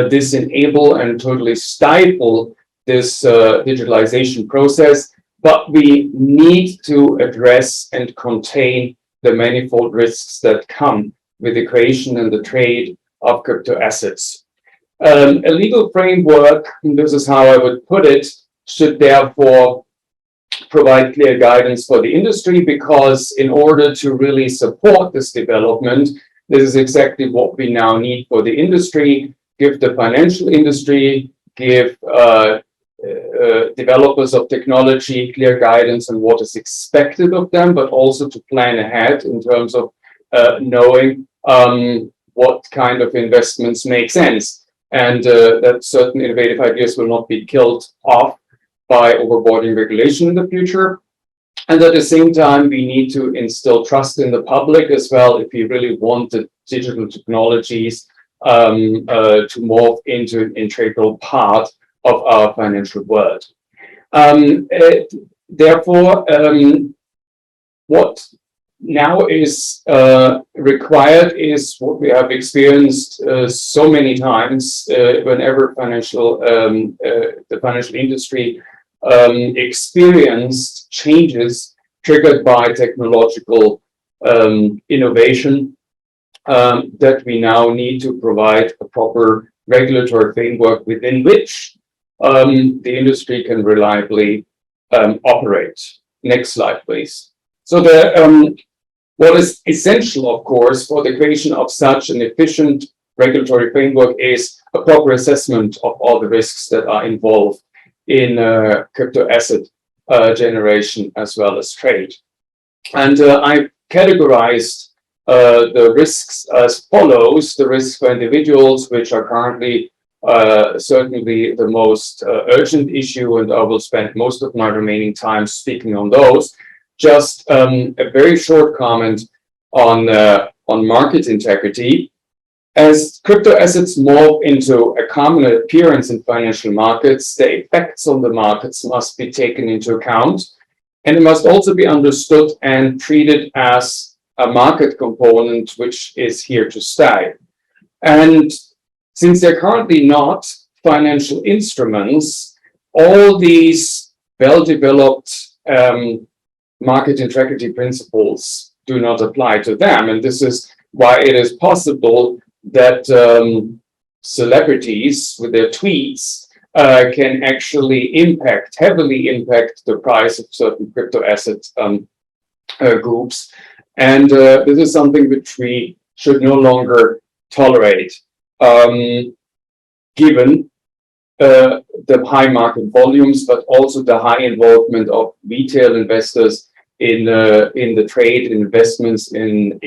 disenable and totally stifle this digitalization process, but we need to address and contain the manifold risks that come with the creation and the trade of crypto assets. A legal framework, and this is how I would put it, should therefore provide clear guidance for the industry, because in order to really support this development, this is exactly what we now need for the industry. Give the financial industry, give developers of technology clear guidance on what is expected of them, but also to plan ahead in terms of knowing what kind of investments make sense, and that certain innovative ideas will not be killed off by overboarding regulation in the future. And at the same time, we need to instill trust in the public as well if we really want the digital technologies to morph into an integral part of our financial world. Therefore, what now is required is what we have experienced so many times whenever the financial industry experienced changes triggered by technological innovation, that we now need to provide a proper regulatory framework within which the industry can reliably operate. Next slide, please. So what is essential, of course, for the creation of such an efficient regulatory framework is a proper assessment of all the risks that are involved in crypto asset generation as well as trade. And I categorized the risks as follows: the risks for individuals, which are currently certainly the most urgent issue, and I will spend most of my remaining time speaking on those. Just a very short comment on market integrity. As crypto assets morph into a common appearance in financial markets, the effects on the markets must be taken into account, and it must also be understood and treated as a market component which is here to stay. And since they're currently not financial instruments, all these well-developed market integrity principles do not apply to them. And this is why it is possible that celebrities with their tweets can actually heavily impact the price of certain crypto asset groups. And this is something which we should no longer tolerate, given the high market volumes, but also the high involvement of retail investors in the trade investments in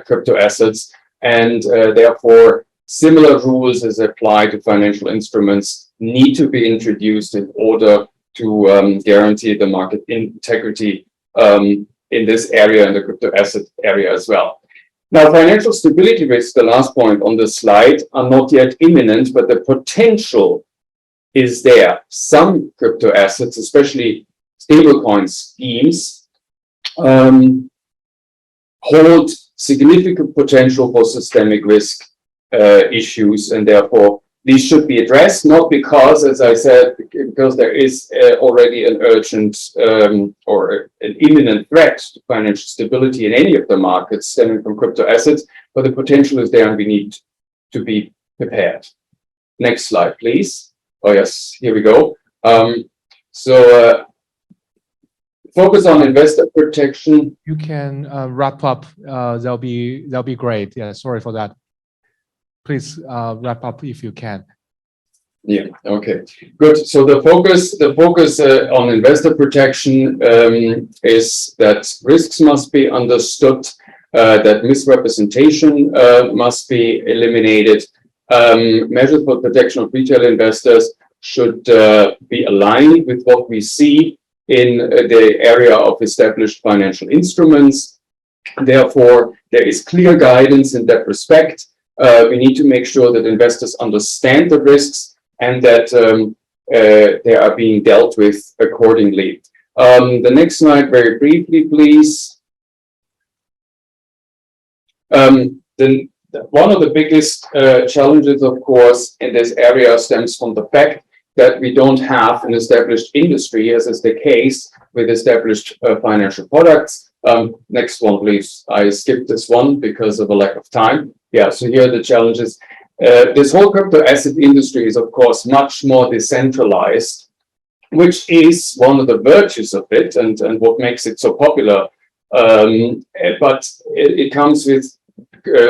crypto assets, and therefore similar rules as apply to financial instruments need to be introduced in order to guarantee the market integrity in this area, in the crypto asset area as well. Now, financial stability risks, the last point on this slide, are not yet imminent, but the potential is there. Some crypto assets, especially stablecoin schemes, hold significant potential for systemic risk issues, and therefore these should be addressed, not because, as I said, because there is already an urgent or an imminent threat to financial stability in any of the markets stemming from crypto assets, but the potential is there and we need to be prepared. Next slide, please. Oh, yes, here we go. Focus on investor protection. You can wrap up. That'll be great. Yeah, sorry for that. Please wrap up if you can. Yeah. Okay. Good. So the focus on investor protection is that risks must be understood, that misrepresentation must be eliminated. Measures for protection of retail investors should be aligned with what we see in the area of established financial instruments. Therefore, there is clear guidance in that respect. We need to make sure that investors understand the risks and that they are being dealt with accordingly. The next slide, very briefly, please. One of the biggest challenges, of course, in this area stems from the fact that we don't have an established industry, as is the case with established financial products. Next one, please. I skipped this one because of a lack of time. Yeah, so here are the challenges. This whole crypto asset industry is, of course, much more decentralized, which is one of the virtues of it and what makes it so popular. But it comes with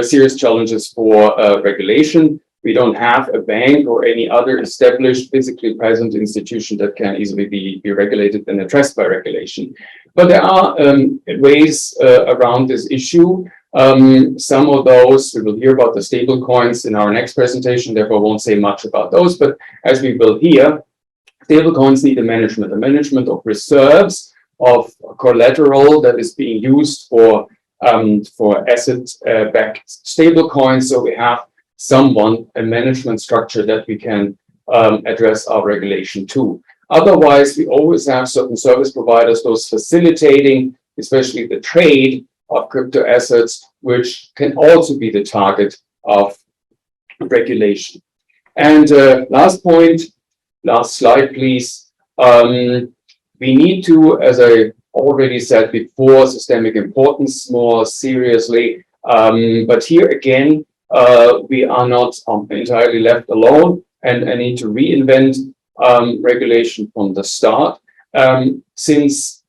serious challenges for regulation. We don't have a bank or any other established physically present institution that can easily be regulated and addressed by regulation. But there are ways around this issue. Some of those, we will hear about the stable coins in our next presentation, therefore won't say much about those. But as we will hear, stable coins need a management of reserves, of collateral that is being used for asset-backed stable coins. So we have a management structure that we can address our regulation to. Otherwise, we always have certain service providers, those facilitating, especially the trade of crypto assets, which can also be the target of regulation. And last point, last slide, please. We need to, as I already said before, systemic importance more seriously. But here again, we are not entirely left alone and I need to reinvent regulation from the start. Since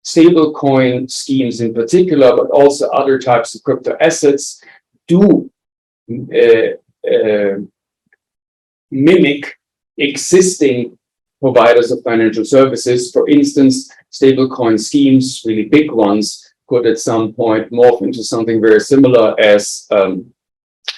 stablecoin schemes in particular, but also other types of crypto assets do mimic existing providers of financial services. For instance, stablecoin schemes, really big ones, could at some point morph into something very similar as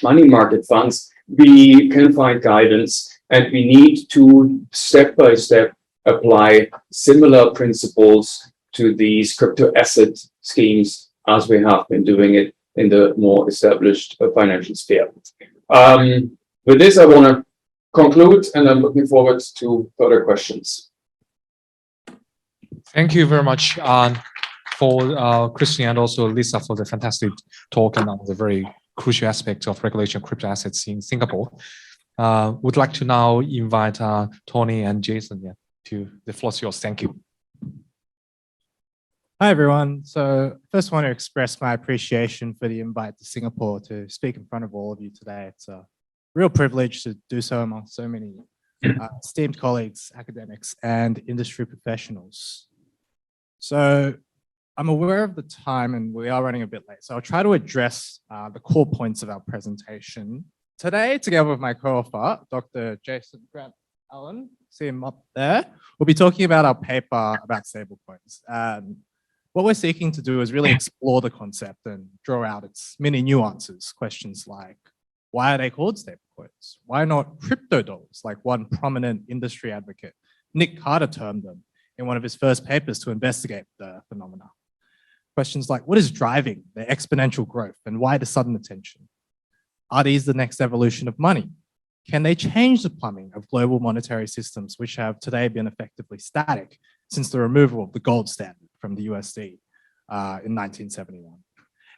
money market funds. We can find guidance and we need to step by step apply similar principles to these crypto asset schemes as we have been doing it in the more established financial sphere. With this, I want to conclude and I'm looking forward to further questions. Thank you very much for Christian and also Lisa for the fantastic talk and on the very crucial aspects of regulation of crypto assets in Singapore. Would like to now invite Tony and Jason to the floor is yours. Thank you. Hi, everyone. So first want to express my appreciation for the invite to Singapore to speak in front of all of you today. It's a real privilege to do so among so many esteemed colleagues, academics, and industry professionals. So I'm aware of the time and we are running a bit late, so I'll try to address the core points of our presentation. Today, together with my co-author, Dr. Jason Grant Allen, see him up there, we'll be talking about our paper about stablecoins. What we're seeking to do is really explore the concept and draw out its many nuances. Questions like, why are they called stablecoins? Why not crypto dollars, like one prominent industry advocate, Nick Carter, termed them in one of his first papers to investigate the phenomena? Questions like, what is driving their exponential growth and why the sudden attention? Are these the next evolution of money? Can they change the plumbing of global monetary systems, which have today been effectively static since the removal of the gold standard from the USD in 1971?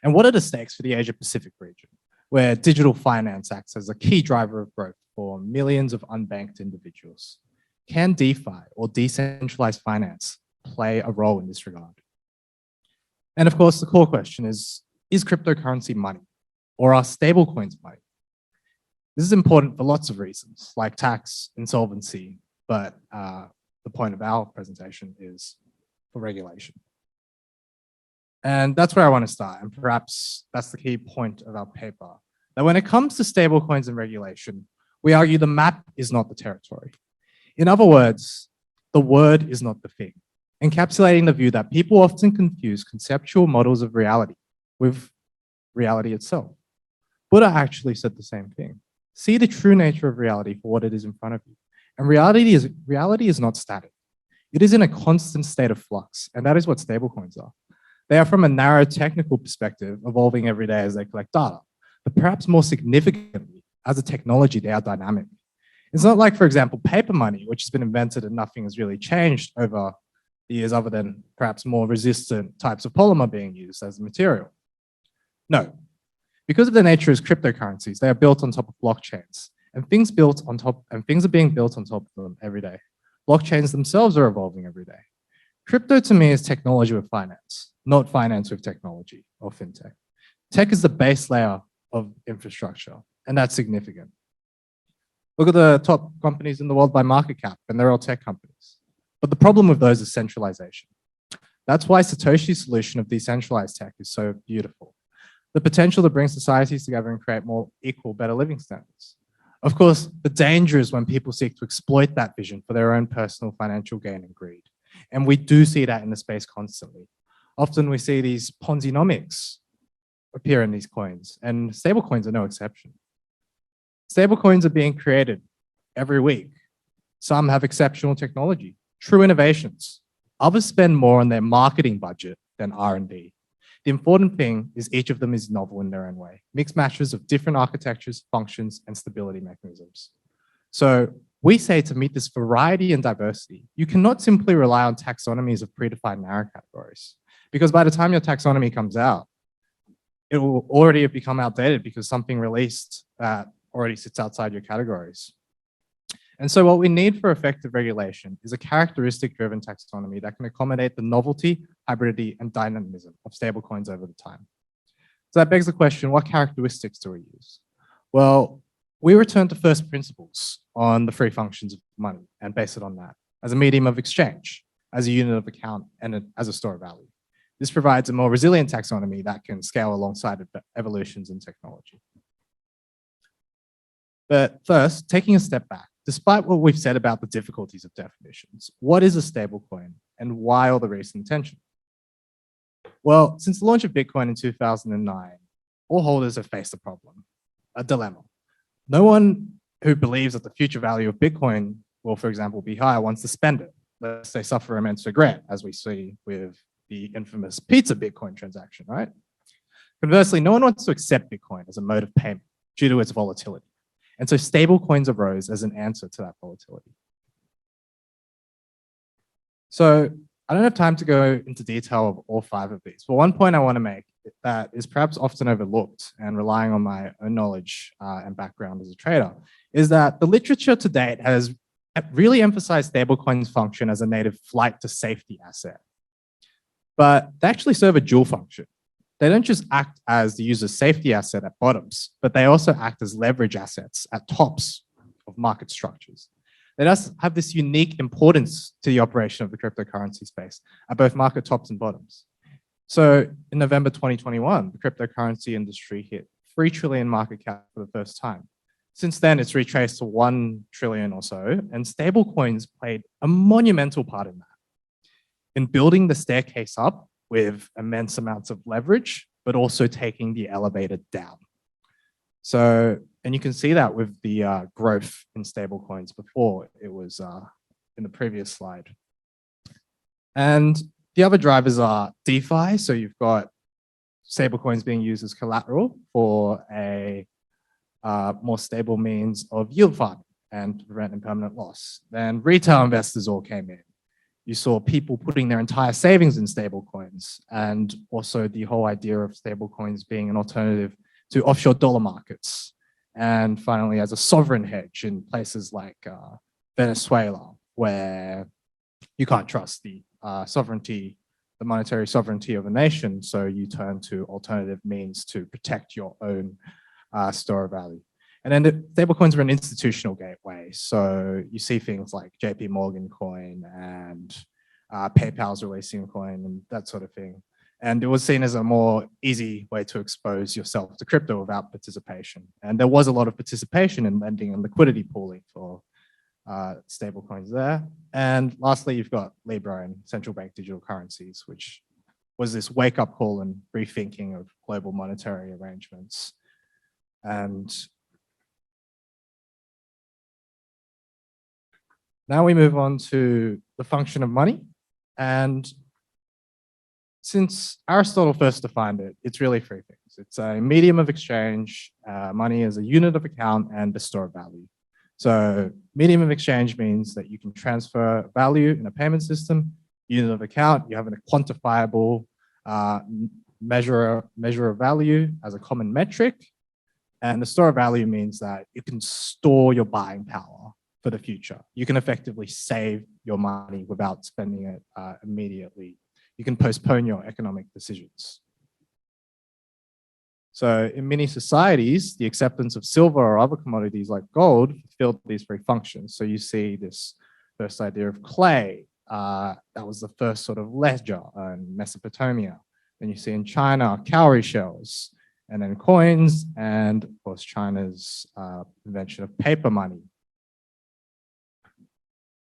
And what are the stakes for the Asia-Pacific region, where digital finance acts as a key driver of growth for millions of unbanked individuals? Can DeFi or decentralized finance play a role in this regard? And of course, the core question is cryptocurrency money or are stablecoins money? This is important for lots of reasons, like tax, insolvency, but the point of our presentation is for regulation. And that's where I want to start, and perhaps that's the key point of our paper, that when it comes to stablecoins and regulation, We argue the map is not the territory. In other words, the word is not the thing, encapsulating the view that people often confuse conceptual models of reality with reality itself. Buddha actually said the same thing. See the true nature of reality for what it is in front of you. And reality is not static. It is in a constant state of flux, and that is what stablecoins are. They are, from a narrow technical perspective, evolving every day as they collect data. But perhaps more significantly, as a technology, they are dynamic. It's not like, for example, paper money, which has been invented and nothing has really changed over the years other than perhaps more resistant types of polymer being used as a material. No. Because of their nature as cryptocurrencies, they are built on top of blockchains, and things are being built on top of them every day. Blockchains themselves are evolving every day. Crypto to me is technology with finance, not finance with technology or fintech. Tech is the base layer of infrastructure, and that's significant. Look at the top companies in the world by market cap, and they're all tech companies. But the problem with those is centralization. That's why Satoshi's solution of decentralized tech is so beautiful. The potential to bring societies together and create more equal, better living standards. Of course, the danger is when people seek to exploit that vision for their own personal financial gain and greed. And we do see that in the space constantly. Often we see these Ponzi-nomics appear in these coins, and stablecoins are no exception. Stablecoins are being created every week. Some have exceptional technology, true innovations. Others spend more on their marketing budget than R&D. The important thing is each of them is novel in their own way, mixed matches of different architectures, functions, and stability mechanisms. So we say to meet this variety and diversity, you cannot simply rely on taxonomies of predefined narrow categories, because by the time your taxonomy comes out, it will already have become outdated because something released that already sits outside your categories. And so what we need for effective regulation is a characteristic-driven taxonomy that can accommodate the novelty, hybridity, and dynamism of stablecoins over the time. So that begs the question, what characteristics do we use? Well, we return to first principles on the three functions of money and base it on that as a medium of exchange, as a unit of account, and as a store of value. This provides a more resilient taxonomy that can scale alongside evolutions in technology. But first, taking a step back, despite what we've said about the difficulties of definitions, what is a stablecoin and why all the recent attention? Well, since the launch of Bitcoin in 2009, all holders have faced a problem, a dilemma. No one who believes that the future value of Bitcoin will, for example, be higher wants to spend it, lest they suffer immense regret, as we see with the infamous pizza Bitcoin transaction, right? Conversely, no one wants to accept Bitcoin as a mode of payment due to its volatility. And so stablecoins arose as an answer to that volatility. So I don't have time to go into detail of all five of these, but one point I want to make that is perhaps often overlooked and relying on my own knowledge and background as a trader is that the literature to date has really emphasized stablecoins' function as a native flight to safety asset. But they actually serve a dual function. They don't just act as the user's safety asset at bottoms, but they also act as leverage assets at tops of market structures. They thus have this unique importance to the operation of the cryptocurrency space at both market tops and bottoms. So in November 2021, the cryptocurrency industry hit 3 trillion market cap for the first time. Since then, it's retraced to 1 trillion or so, and stablecoins played a monumental part in that. In building the staircase up with immense amounts of leverage, but also taking the elevator down. So, and you can see that with the growth in stablecoins before it was in the previous slide. And the other drivers are DeFi. So you've got stablecoins being used as collateral for a more stable means of yield farming and to prevent impermanent loss. Then retail investors all came in. You saw people putting their entire savings in stablecoins, and also the whole idea of stablecoins being an alternative to offshore dollar markets. And finally, as a sovereign hedge in places like Venezuela, where you can't trust the sovereignty, the monetary sovereignty of a nation, so you turn to alternative means to protect your own store of value. And then the stablecoins are an institutional gateway. So you see things like JP Morgan coin and PayPal's releasing a coin and that sort of thing. And it was seen as a more easy way to expose yourself to crypto without participation. And there was a lot of participation in lending and liquidity pooling for stablecoins there. And lastly, you've got Libra and central bank digital currencies, which was this wake-up call and rethinking of global monetary arrangements. And now we move on to the function of money. And since Aristotle first defined it, it's really three things. It's a medium of exchange, money is a unit of account, and a store of value. So medium of exchange means that you can transfer value in a payment system. Unit of account, you have a quantifiable measure of value as a common metric. And the store of value means that you can store your buying power for the future. You can effectively save your money without spending it immediately. You can postpone your economic decisions. So in many societies, the acceptance of silver or other commodities like gold fulfilled these three functions. So you see this first idea of clay. That was the first sort of ledger in Mesopotamia. Then you see in China, cowrie shells, and then coins, and of course, China's invention of paper money.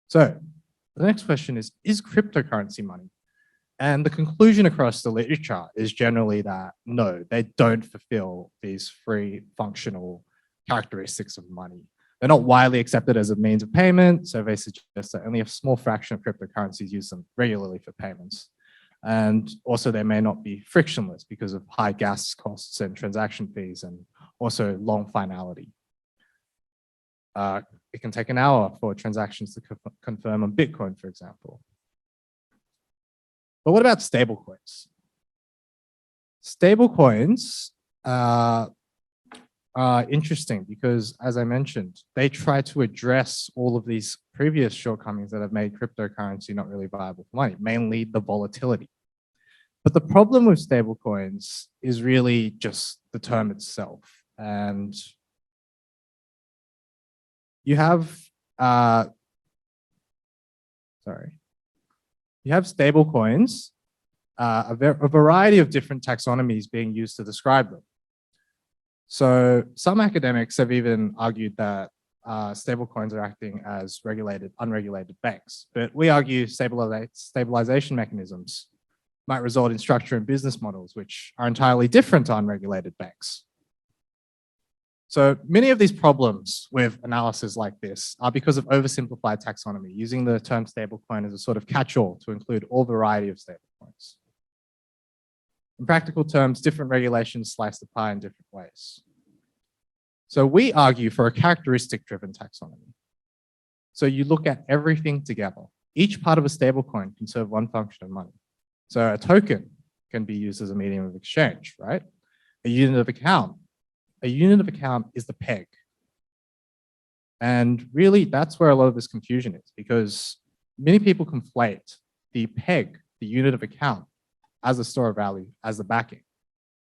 So the next question is cryptocurrency money? And the conclusion across the literature is generally that no, they don't fulfill these three functional characteristics of money. They're not widely accepted as a means of payment. Surveys suggest that only a small fraction of cryptocurrencies use them regularly for payments. And also they may not be frictionless because of high gas costs and transaction fees, and also long finality. It can take an hour for transactions to confirm on Bitcoin, for example. But what about stablecoins? Stablecoins are interesting because, as I mentioned, they try to address all of these previous shortcomings that have made cryptocurrency not really viable for money, mainly the volatility. But the problem with stablecoins is really just the term itself. And you have, you have stablecoins, a variety of different taxonomies being used to describe them. So some academics have even argued that stablecoins are acting as unregulated banks, but we argue stabilization mechanisms might result in structure and business models which are entirely different to unregulated banks. So many of these problems with analysis like this are because of oversimplified taxonomy, using the term stablecoin as a sort of catch-all to include all variety of stablecoins. In practical terms, different regulations slice the pie in different ways. So we argue for a characteristic-driven taxonomy. So you look at everything together. Each part of a stablecoin can serve one function of money. So a token can be used as a medium of exchange, right? A unit of account is the peg. And really, that's where a lot of this confusion is, because many people conflate the peg, the unit of account, as a store of value, as the backing.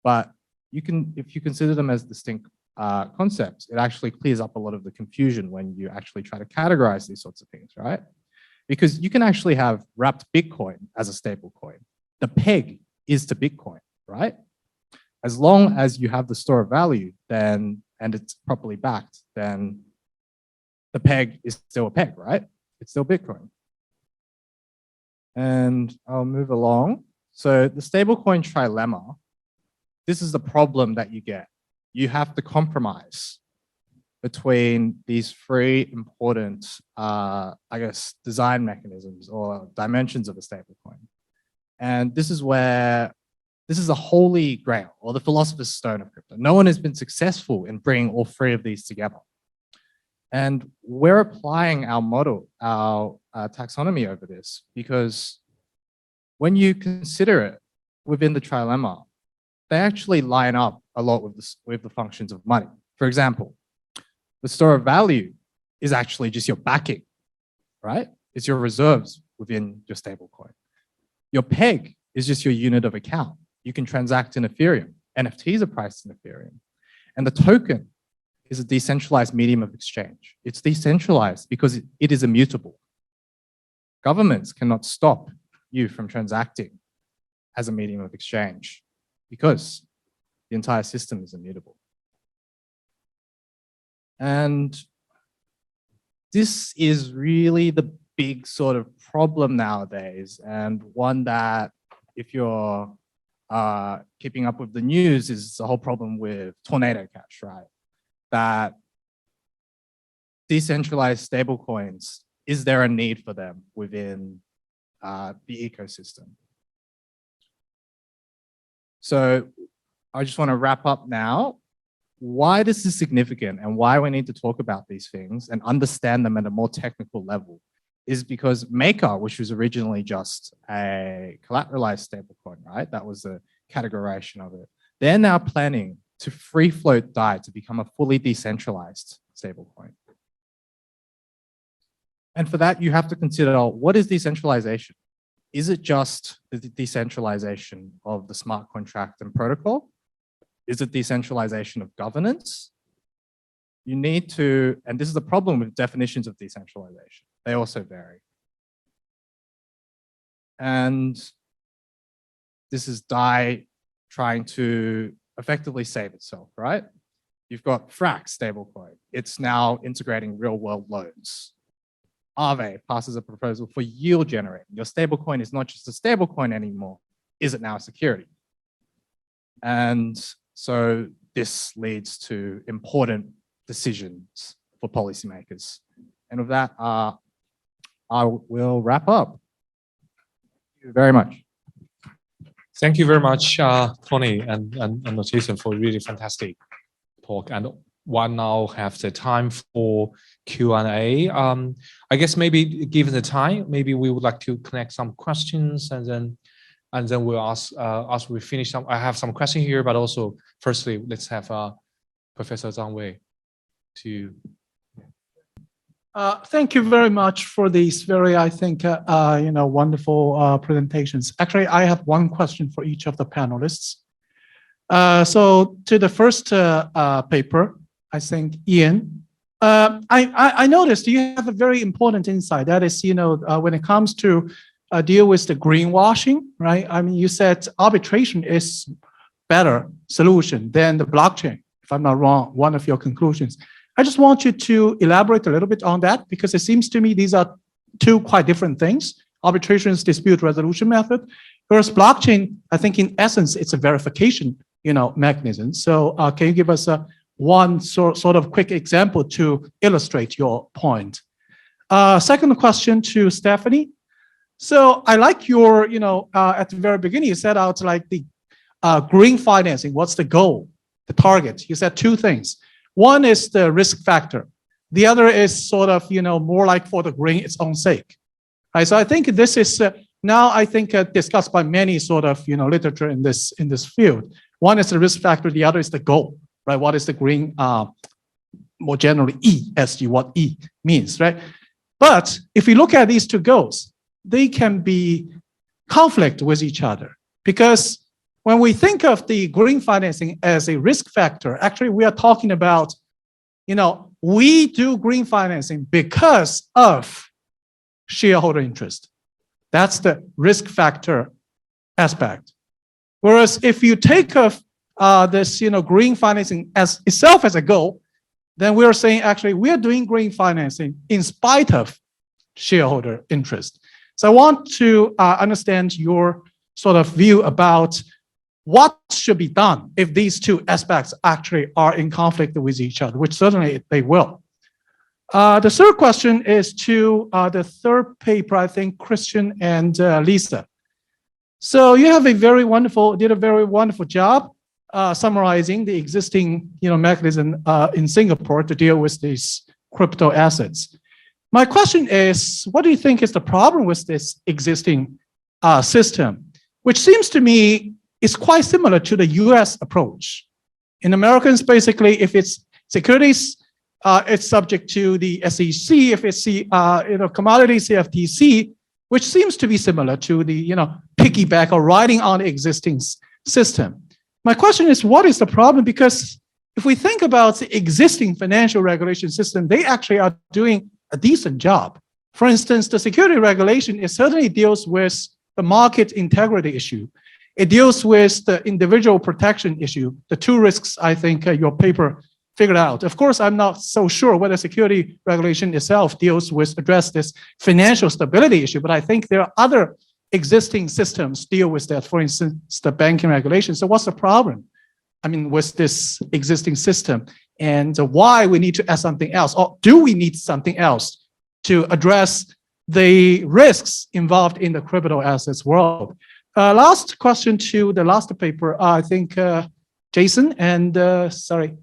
But if you consider them as distinct concepts, it actually clears up a lot of the confusion when you actually try to categorize these sorts of things, right? Because you can actually have wrapped Bitcoin as a stable coin. The peg is to Bitcoin, right? As long as you have the store of value, then, and it's properly backed, then the peg is still a peg, right? It's still Bitcoin. And I'll move along. So the stablecoin trilemma, this is the problem that you get. You have to compromise between these three important, design mechanisms or dimensions of a stablecoin. And this is a holy grail, or the philosopher's stone of crypto. No one has been successful in bringing all three of these together. And we're applying our model, our taxonomy over this, because when you consider it within the trilemma, they actually line up a lot with the functions of money. For example, the store of value is actually just your backing, right? It's your reserves within your stablecoin. Your peg is just your unit of account. You can transact in Ethereum. NFTs are priced in Ethereum. And the token is a decentralized medium of exchange. It's decentralized because it is immutable. Governments cannot stop you from transacting as a medium of exchange because the entire system is immutable. And this is really the big sort of problem nowadays, and one that, if you're keeping up with the news, is the whole problem with Tornado Cash, right? That decentralized stablecoins, is there a need for them within the ecosystem? So I just want to wrap up now. Why this is significant and why we need to talk about these things and understand them at a more technical level is because Maker, which was originally just a collateralized stablecoin, right? That was the categorization of it. They're now planning to free float DAI to become a fully decentralized stablecoin. And for that, you have to consider, what is decentralization? Is it just the decentralization of the smart contract and protocol? Is it decentralization of governance? You need to, and this is the problem with definitions of decentralization. They also vary. And this is DAI trying to effectively save itself, right? You've got Frax stablecoin. It's now integrating real world loans. Aave passes a proposal for yield generating. Your stablecoin is not just a stablecoin anymore. Is it now a security? And so this leads to important decisions for policymakers. And with that, I will wrap up. Thank you very much. Thank you very much, Tony and Jason, for really fantastic talk. And we'll now have the time for Q&A. I guess maybe given the time, maybe we would like to connect some questions and then we'll ask as we finish some. I have some questions here, but also firstly, let's have Professor Zhang Wei to. Thank you very much for these very, I think, wonderful presentations. Actually, I have one question for each of the panelists. So to the first paper, I think, Ian, I noticed you have a very important insight. That is, when it comes to deal with the greenwashing, right? I mean, you said arbitration is better solution than the blockchain, if I'm not wrong, one of your conclusions. I just want you to elaborate a little bit on that, because it seems to me these are two quite different things. Arbitration is dispute resolution method, whereas blockchain, I think in essence, it's a verification, mechanism. So can you give us one sort of quick example to illustrate your point? Second question to Stefanie. So I like your, at the very beginning, you set out like the green financing. What's the goal, the target? You said two things. One is the risk factor. The other is sort of, more like for the green its own sake. Right? So I think this is now, I think, discussed by many sort of, literature in this field. One is the risk factor. The other is the goal, right? What is the green, more generally, ESG, what E means, right? But if we look at these two goals, they can be conflict with each other, because when we think of the green financing as a risk factor, actually we are talking about, we do green financing because of shareholder interest. That's the risk factor aspect. Whereas if you take of this, green financing as itself as a goal, then we're saying actually we are doing green financing in spite of shareholder interest. So I want to understand your sort of view about what should be done if these two aspects actually are in conflict with each other, which certainly they will. The third question is to the third paper, I think, Christian and Lisa. So you have did a very wonderful job summarizing the existing, mechanism in Singapore to deal with these crypto assets. My question is, what do you think is the problem with this existing system, which seems to me is quite similar to the US approach. In Americans, basically, if it's securities, it's subject to the SEC. If it's commodities, CFTC, which seems to be similar to the piggyback or riding on the existing system. My question is, what is the problem? Because if we think about the existing financial regulation system, they actually are doing a decent job. For instance, the security regulation, it certainly deals with the market integrity issue. It deals with the individual protection issue, the two risks I think your paper figured out. Of course, I'm not so sure whether security regulation itself deals with address this financial stability issue, but I think there are other existing systems deal with that. For instance, the banking regulation. So what's the problem? I mean, with this existing system, and why we need to add something else, or do we need something else to address the risks involved in the crypto assets world? Last question to the last paper, I think Jason and sorry.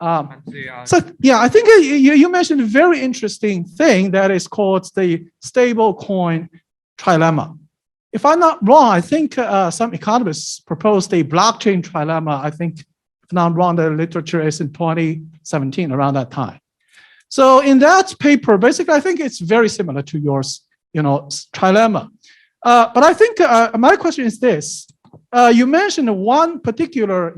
So yeah, I think you mentioned a very interesting thing that is called the stablecoin trilemma. If I'm not wrong, I think some economists proposed a blockchain trilemma. I think, if not wrong, the literature is in 2017, around that time. So in that paper, basically, I think it's very similar to yours, trilemma. But I think my question is this: you mentioned one particular,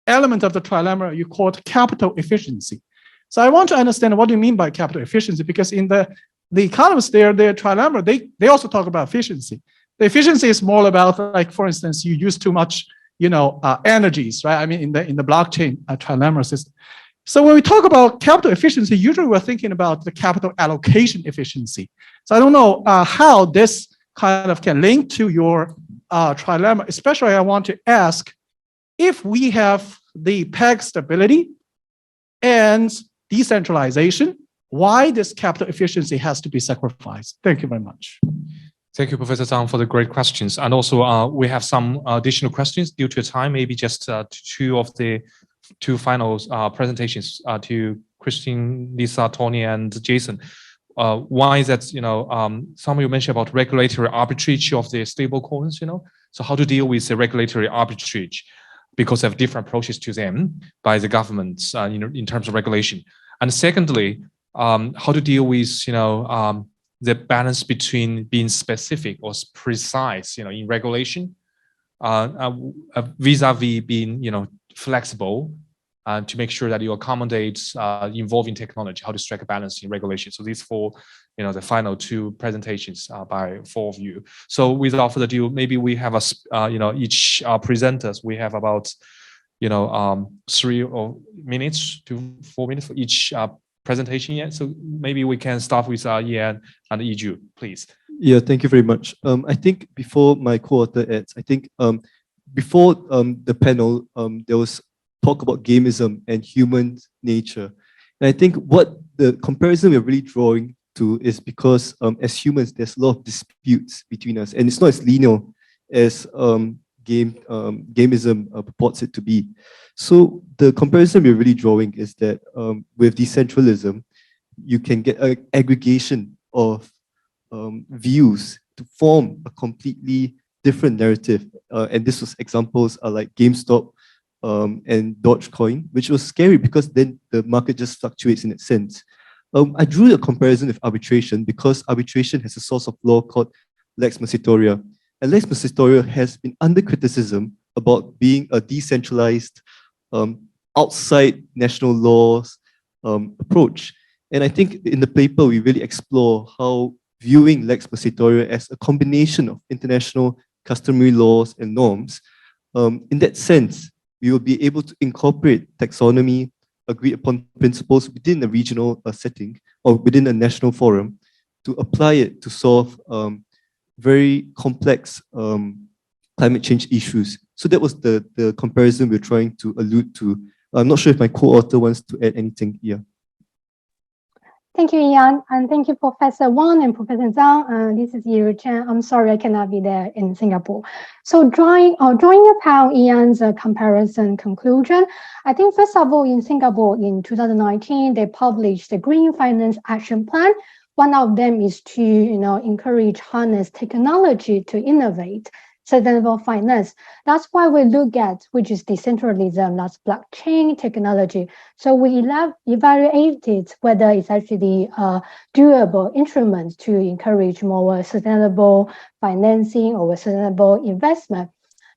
element of the trilemma you called capital efficiency. So I want to understand what do you mean by capital efficiency, because in the economists their trilemma, they also talk about efficiency. The efficiency is more about, like, for instance, you use too much, energies, right? I mean, in the blockchain trilemma system. So when we talk about capital efficiency, usually we're thinking about the capital allocation efficiency. So I don't know how this kind of can link to your trilemma. Especially, I want to ask, if we have the peg stability and decentralization, why this capital efficiency has to be sacrificed? Thank you very much. Thank you, Professor Zhang, for the great questions. And also, we have some additional questions due to time, maybe just two of the final presentations to Christine, Lisa, Tony, and Jason. One is that, some of you mentioned about regulatory arbitrage of the stable coins, so how to deal with the regulatory arbitrage, because of different approaches to them by the governments, in terms of regulation. And secondly, how to deal with, the balance between being specific or precise, in regulation, vis-a-vis being, flexible, to make sure that you accommodate involving technology, how to strike a balance in regulation. So these four, the final two presentations by four of you. So without further ado, maybe we have each presenters, we have about, 3 minutes to 4 minutes for each presentation yet. So maybe we can start with Ian and I-Ju, please. Yeah, thank you very much. I think before my co-author adds, I think before the panel, there was talk about gamism and human nature. And I think what the comparison we're really drawing to is because as humans, there's a lot of disputes between us, and it's not as linear as gamism purports it to be. So the comparison we're really drawing is that with decentralism, you can get an aggregation of views to form a completely different narrative. And this was examples like GameStop and Dogecoin, which was scary because then the market just fluctuates in that sense. I drew a comparison with arbitration because arbitration has a source of law called Lex Mercatoria. And Lex Mercatoria has been under criticism about being a decentralized, outside national laws approach. And I think in the paper, we really explore how viewing Lex Mercatoria as a combination of international customary laws and norms, in that sense, we will be able to incorporate taxonomy, agreed upon principles within a regional setting or within a national forum to apply it to solve very complex climate change issues. So that was the comparison we're trying to allude to. I'm not sure if my co-author wants to add anything here. Thank you, Ian, and thank you, Professor Wang and Professor Zhang. This is I-Ju Chen. I'm sorry I cannot be there in Singapore. So drawing upon Ian's comparison conclusion, I think first of all, in Singapore in 2019, they published the Green Finance Action Plan. One of them is to encourage harness technology to innovate sustainable finance. That's why we look at which is decentralism, that's blockchain technology. So we evaluated whether it's actually a doable instrument to encourage more sustainable financing or sustainable investment.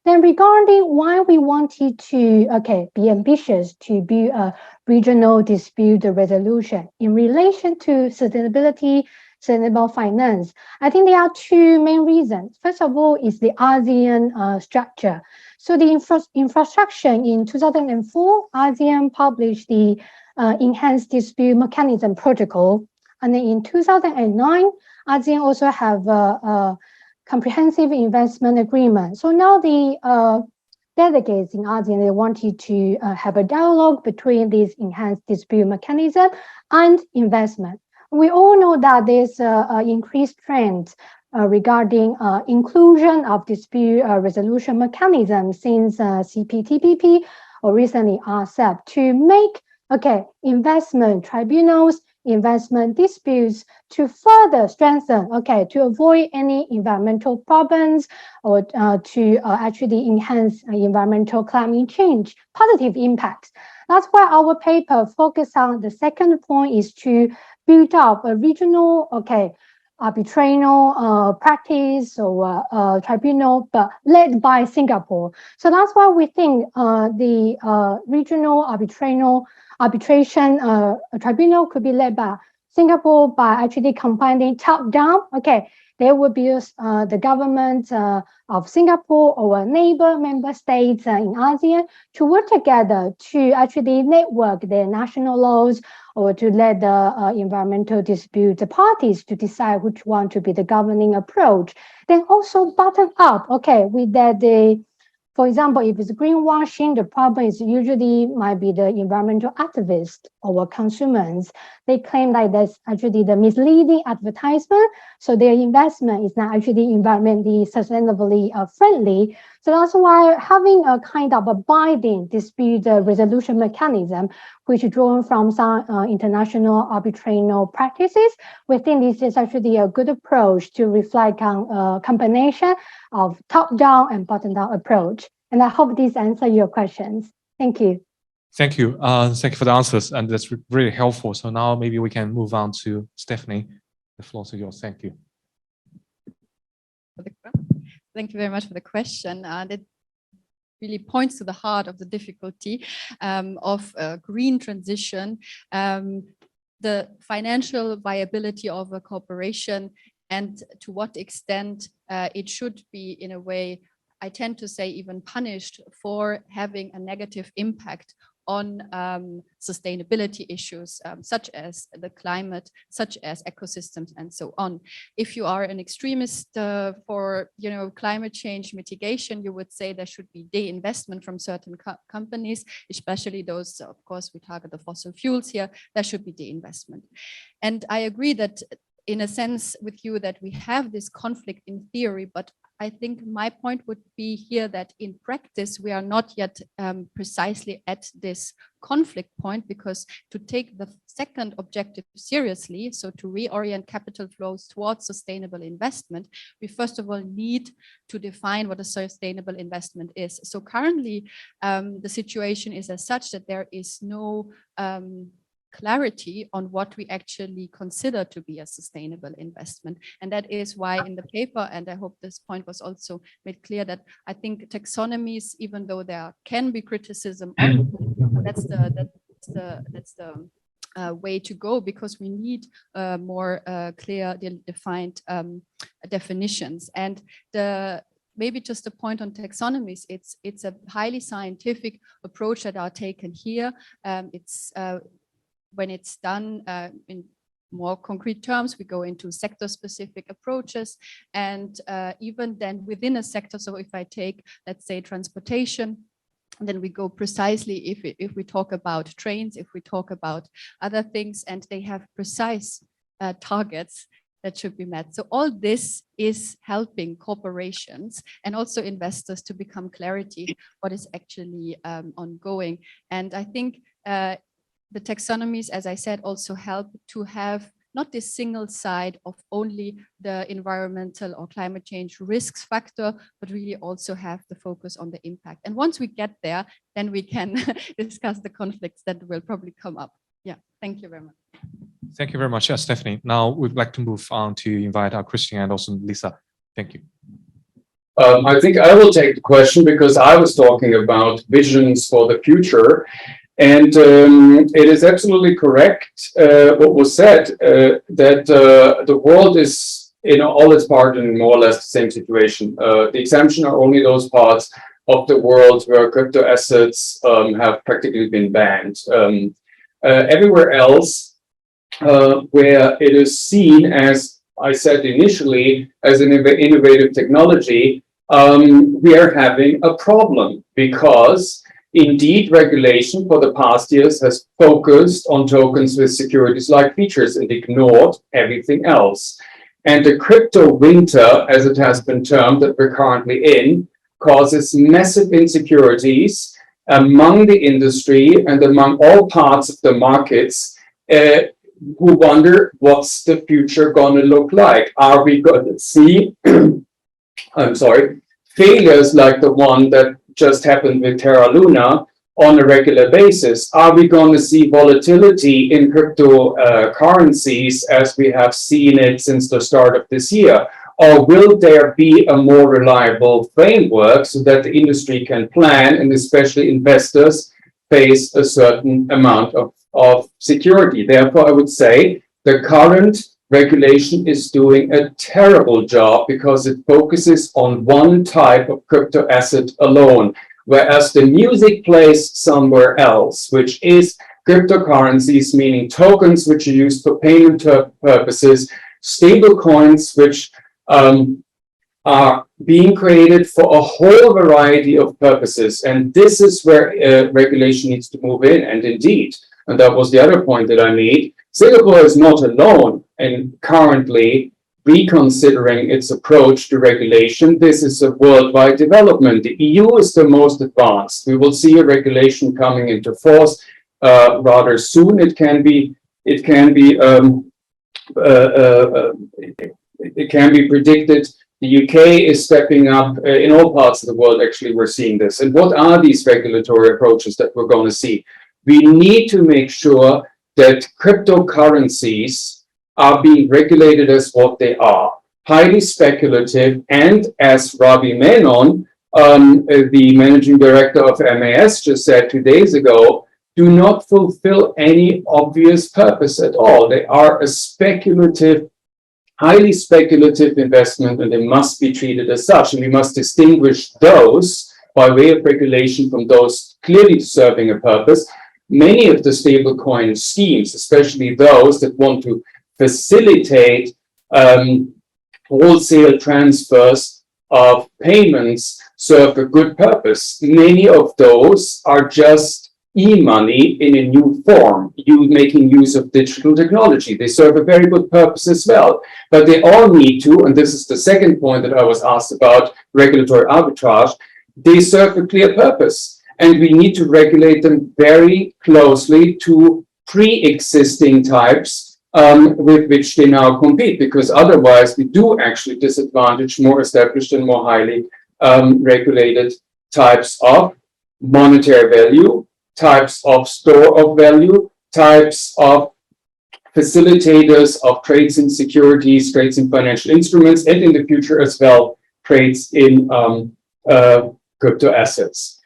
Then regarding why we wanted to, be ambitious to build a regional dispute resolution in relation to sustainability sustainable finance. I think there are two main reasons. First of all is the ASEAN structure. So the infrastructure in 2004, ASEAN published the Enhanced Dispute Mechanism Protocol. And then in 2009, ASEAN also have a comprehensive investment agreement. So now the delegates in ASEAN, they wanted to have a dialogue between this enhanced dispute mechanism and investment. We all know that there's an increased trend regarding inclusion of dispute resolution mechanism since CPTPP or recently RCEP to make investment tribunals, investment disputes to further strengthen, to avoid any environmental problems or to actually enhance environmental climate change positive impacts. That's why our paper focus on the second point is to build up a regional, arbitral practice or tribunal, but led by Singapore. So that's why we think the regional arbitration tribunal could be led by Singapore by actually combining top-down. There will be the government of Singapore or neighbor member states in ASEAN to work together to actually network their national laws or to let the environmental dispute parties to decide which one to be the governing approach. Then also bottom up, with that for example, if it's greenwashing, the problem is usually might be the environmental activists or consumers. They claim that that's actually the misleading advertisement, so their investment is not actually environmentally sustainably friendly. So that's why having a kind of a binding dispute resolution mechanism, which is drawn from some international arbitral practices, we think this is actually a good approach to reflect on a combination of top-down and bottom-down approach. And I hope this answers your questions. Thank you. Thank you. Thank you for the answers, and that's really helpful. So now maybe we can move on to Stefanie. The floor is yours. Thank you. Thank you very much for the question. That really points to the heart of the difficulty of green transition, the financial viability of a corporation, and to what extent it should be, in a way, I tend to say, even punished for having a negative impact on sustainability issues, such as the climate, such as ecosystems, and so on. If you are an extremist for climate change mitigation, you would say there should be de-investment from certain companies, especially those, of course, we target the fossil fuels here, there should be de-investment. And I agree that in a sense with you that we have this conflict in theory, but I think my point would be here that in practice, we are not yet precisely at this conflict point, because to take the second objective seriously, so to reorient capital flows towards sustainable investment, we first of all need to define what a sustainable investment is. So currently, the situation is as such that there is no clarity on what we actually consider to be a sustainable investment. And that is why in the paper, and I hope this point was also made clear, that I think taxonomies, even though there can be criticism on that's the way to go, because we need more clear defined definitions. And maybe just a point on taxonomies, it's a highly scientific approach that are taken here. When it's done in more concrete terms, we go into sector-specific approaches, and even then within a sector. So if I take, let's say, transportation, then we go precisely if we talk about trains, if we talk about other things, and they have precise targets that should be met. So all this is helping corporations and also investors to become clarity what is actually ongoing. And I think the taxonomies, as I said, also help to have not this single side of only the environmental or climate change risks factor, but really also have the focus on the impact. And once we get there, then we can discuss the conflicts that will probably come up. Yeah, thank you very much. Thank you very much, Stefanie. Now we'd like to move on to invite our Christian and also Lisa. Thank you. I think I will take the question because I was talking about visions for the future. And it is absolutely correct what was said, that the world is in all its parts in more or less the same situation. The exemption are only those parts of the world where crypto assets have practically been banned. Everywhere else, where it is seen, as I said initially, as an innovative technology, we are having a problem, because indeed regulation for the past years has focused on tokens with securities-like features and ignored everything else. And the crypto winter, as it has been termed, that we're currently in, causes massive insecurities among the industry and among all parts of the markets, who wonder, what's the future going to look like? Are we going to see, I'm sorry, failures like the one that just happened with Terra Luna on a regular basis? Are we going to see volatility in cryptocurrencies as we have seen it since the start of this year? Or will there be a more reliable framework so that the industry can plan, and especially investors face a certain amount of security? Therefore, I would say the current regulation is doing a terrible job, because it focuses on one type of crypto asset alone, whereas the music plays somewhere else, which is cryptocurrencies, meaning tokens which are used for payment purposes, stable coins which are being created for a whole variety of purposes. And this is where regulation needs to move in. And indeed, and that was the other point that I made, Singapore is not alone in currently reconsidering its approach to regulation. This is a worldwide development. The EU is the most advanced. We will see a regulation coming into force rather soon. It can be predicted. The UK is stepping up in all parts of the world. Actually, we're seeing this. And what are these regulatory approaches that we're going to see? We need to make sure that cryptocurrencies are being regulated as what they are, highly speculative, and as Ravi Menon, the managing director of MAS, just said 2 days ago, do not fulfill any obvious purpose at all. They are a speculative, highly speculative investment, and they must be treated as such. And we must distinguish those by way of regulation from those clearly serving a purpose. Many of the stablecoin schemes, especially those that want to facilitate wholesale transfers of payments, serve a good purpose. Many of those are just e-money in a new form, you making use of digital technology. They serve a very good purpose as well. But they all need to, and this is the second point that I was asked about, regulatory arbitrage, they serve a clear purpose. And we need to regulate them very closely to pre-existing types with which they now compete, because otherwise we do actually disadvantage more established and more highly regulated types of monetary value, types of store of value, types of facilitators of trades in securities, trades in financial instruments, and in the future as well, trades in crypto assets.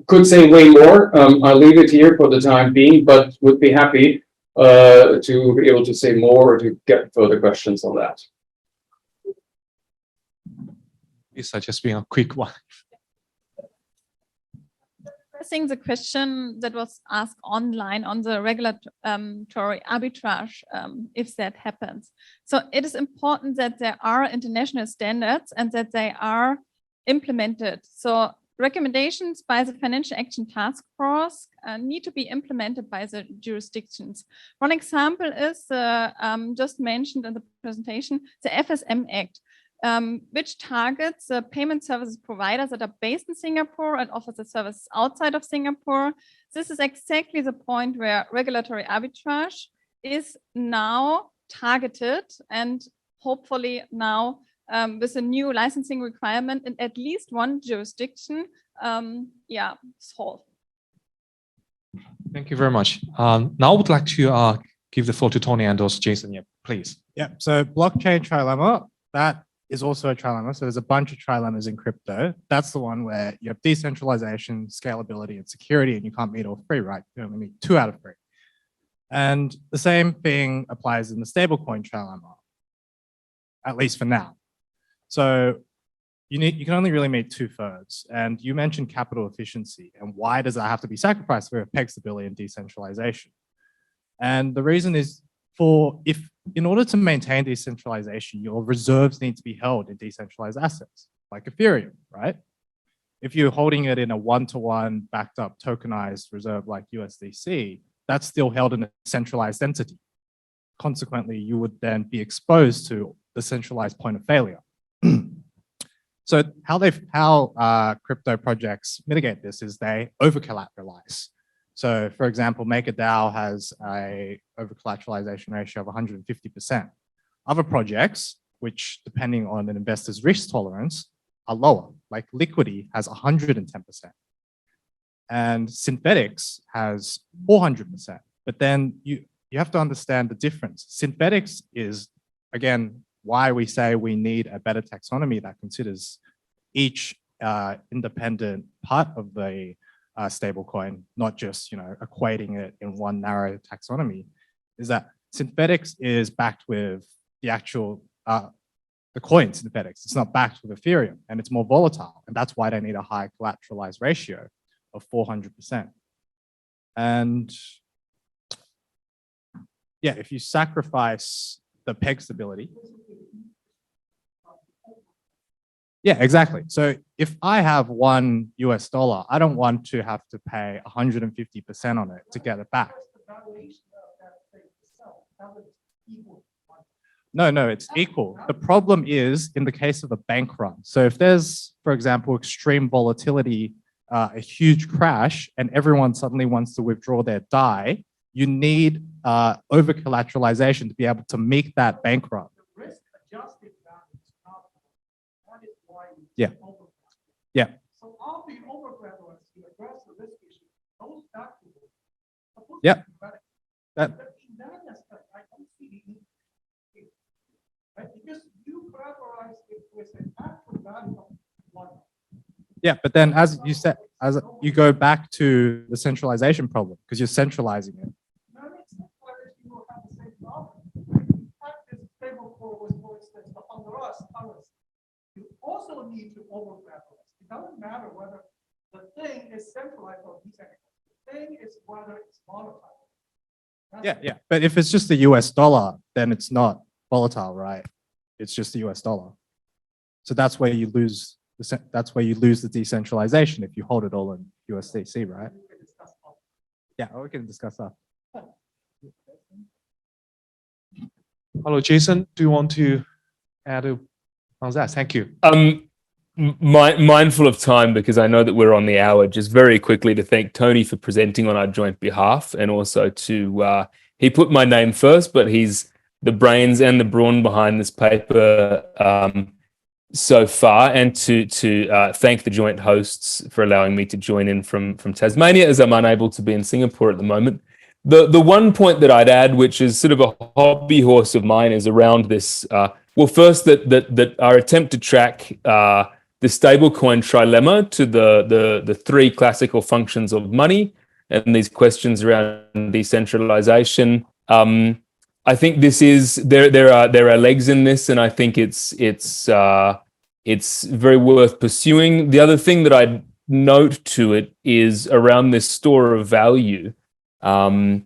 Could say way more. I'll leave it here for the time being, but would be happy to be able to say more or to get further questions on that. These are just being a quick one. I think the question that was asked online on the regulatory arbitrage, if that happens. So it is important that there are international standards and that they are implemented. So recommendations by the Financial Action Task Force need to be implemented by the jurisdictions. One example is just mentioned in the presentation, the FSM Act, which targets payment services providers that are based in Singapore and offer the services outside of Singapore. This is exactly the point where regulatory arbitrage is now targeted, and hopefully now with a new licensing requirement in at least one jurisdiction, solved. Thank you very much. Now I would like to give the floor to Tony and also Jason. Yeah, please. Yeah, so blockchain trilemma, that is also a trilemma. So there's a bunch of trilemmas in crypto. That's the one where you have decentralization, scalability, and security, and you can't meet all three, right? You only meet 2 out of 3. And the same thing applies in the stablecoin trilemma, at least for now. So you can only really meet 2/3. And you mentioned capital efficiency, and why does that have to be sacrificed for peg stability and decentralization? And the reason is in order to maintain decentralization, your reserves need to be held in decentralized assets, like Ethereum, right? If you're holding it in a one-to-one backed up tokenized reserve like USDC, that's still held in a centralized entity. Consequently, you would then be exposed to the centralized point of failure. So how crypto projects mitigate this is they over-collateralize. So for example, MakerDAO has a over-collateralization ratio of 150%. Other projects, which depending on an investor's risk tolerance, are lower, like Liquidity has 110%. And Synthetics has 400%. But then you have to understand the difference. Synthetics is, again, why we say we need a better taxonomy that considers each independent part of the stablecoin, not just equating it in one narrow taxonomy, is that Synthetics is backed with the actual the coin Synthetics. It's not backed with Ethereum, and it's more volatile, and that's why they need a high collateralized ratio of 400%. And yeah, if you sacrifice the peg stability. Yeah, exactly. So if I have $1, I don't want to have to pay 150% on it to get it back. No, it's equal. The problem is in the case of a bank run. So if there's, for example, extreme volatility, a huge crash, and everyone suddenly wants to withdraw their DAI, you need over-collateralization to be able to make that bank run. Yeah. Yeah. So all the over-collateralized to address the risk issue goes back to yeah. That. In that aspect, I don't see the need, right? Because you collateralize it with an actual value of one. Yeah, but then as you said, as you go back to the centralization problem because you're centralizing it. No, it's not whether you will have the same problem. You have this stable core with, for instance, the Honduras. You also need to over-collateralize. It doesn't matter whether the thing is centralized or decentralized. The thing is whether it's volatile. Yeah. But if it's just the US dollar, then it's not volatile, right? It's just the US dollar. So that's where you lose. That's where you lose the decentralization if you hold it all in USDC, right? Yeah, we can discuss that. Hello, Jason. Do you want to add on that? Thank you. Mindful of time, because I know that we're on the hour, just very quickly to thank Tony for presenting on our joint behalf, and also to, he put my name first, but he's the brains and the brawn behind this paper so far, and to thank the joint hosts for allowing me to join in from Tasmania, as I'm unable to be in Singapore at the moment. The one point that I'd add, which is sort of a hobby horse of mine, is around this. Well, first, that our attempt to track the stablecoin trilemma to the 3 classical functions of money and these questions around decentralization. I think this is there are legs in this, and I think it's very worth pursuing. The other thing that I'd note to it is around this store of value and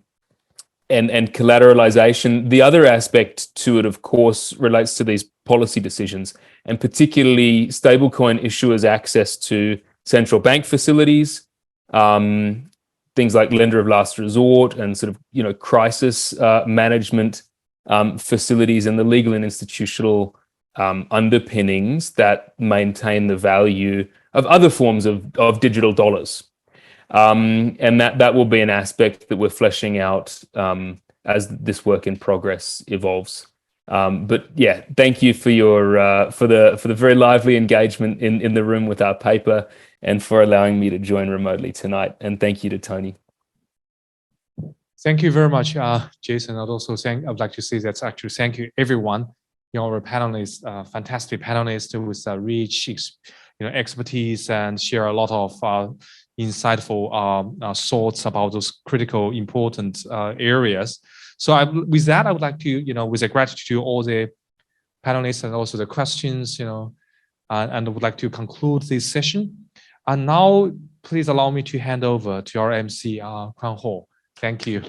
collateralization. The other aspect to it, of course, relates to these policy decisions, and particularly stablecoin issuers' access to central bank facilities, things like lender of last resort and sort of crisis management facilities, and the legal and institutional underpinnings that maintain the value of other forms of digital dollars. And that will be an aspect that we're fleshing out as this work in progress evolves. But yeah, thank you for your for the very lively engagement in the room with our paper, and for allowing me to join remotely tonight. And thank you to Tony. Thank you very much, Jason. I'd like to say that actually thank you everyone our panelists, fantastic panelists with rich, expertise and share a lot of insightful thoughts about those critical, important areas. So with that, I would like to, with a gratitude to all the panelists and also the questions, and I would like to conclude this session. And now, please allow me to hand over to our MC, Kwan Ho. Thank you.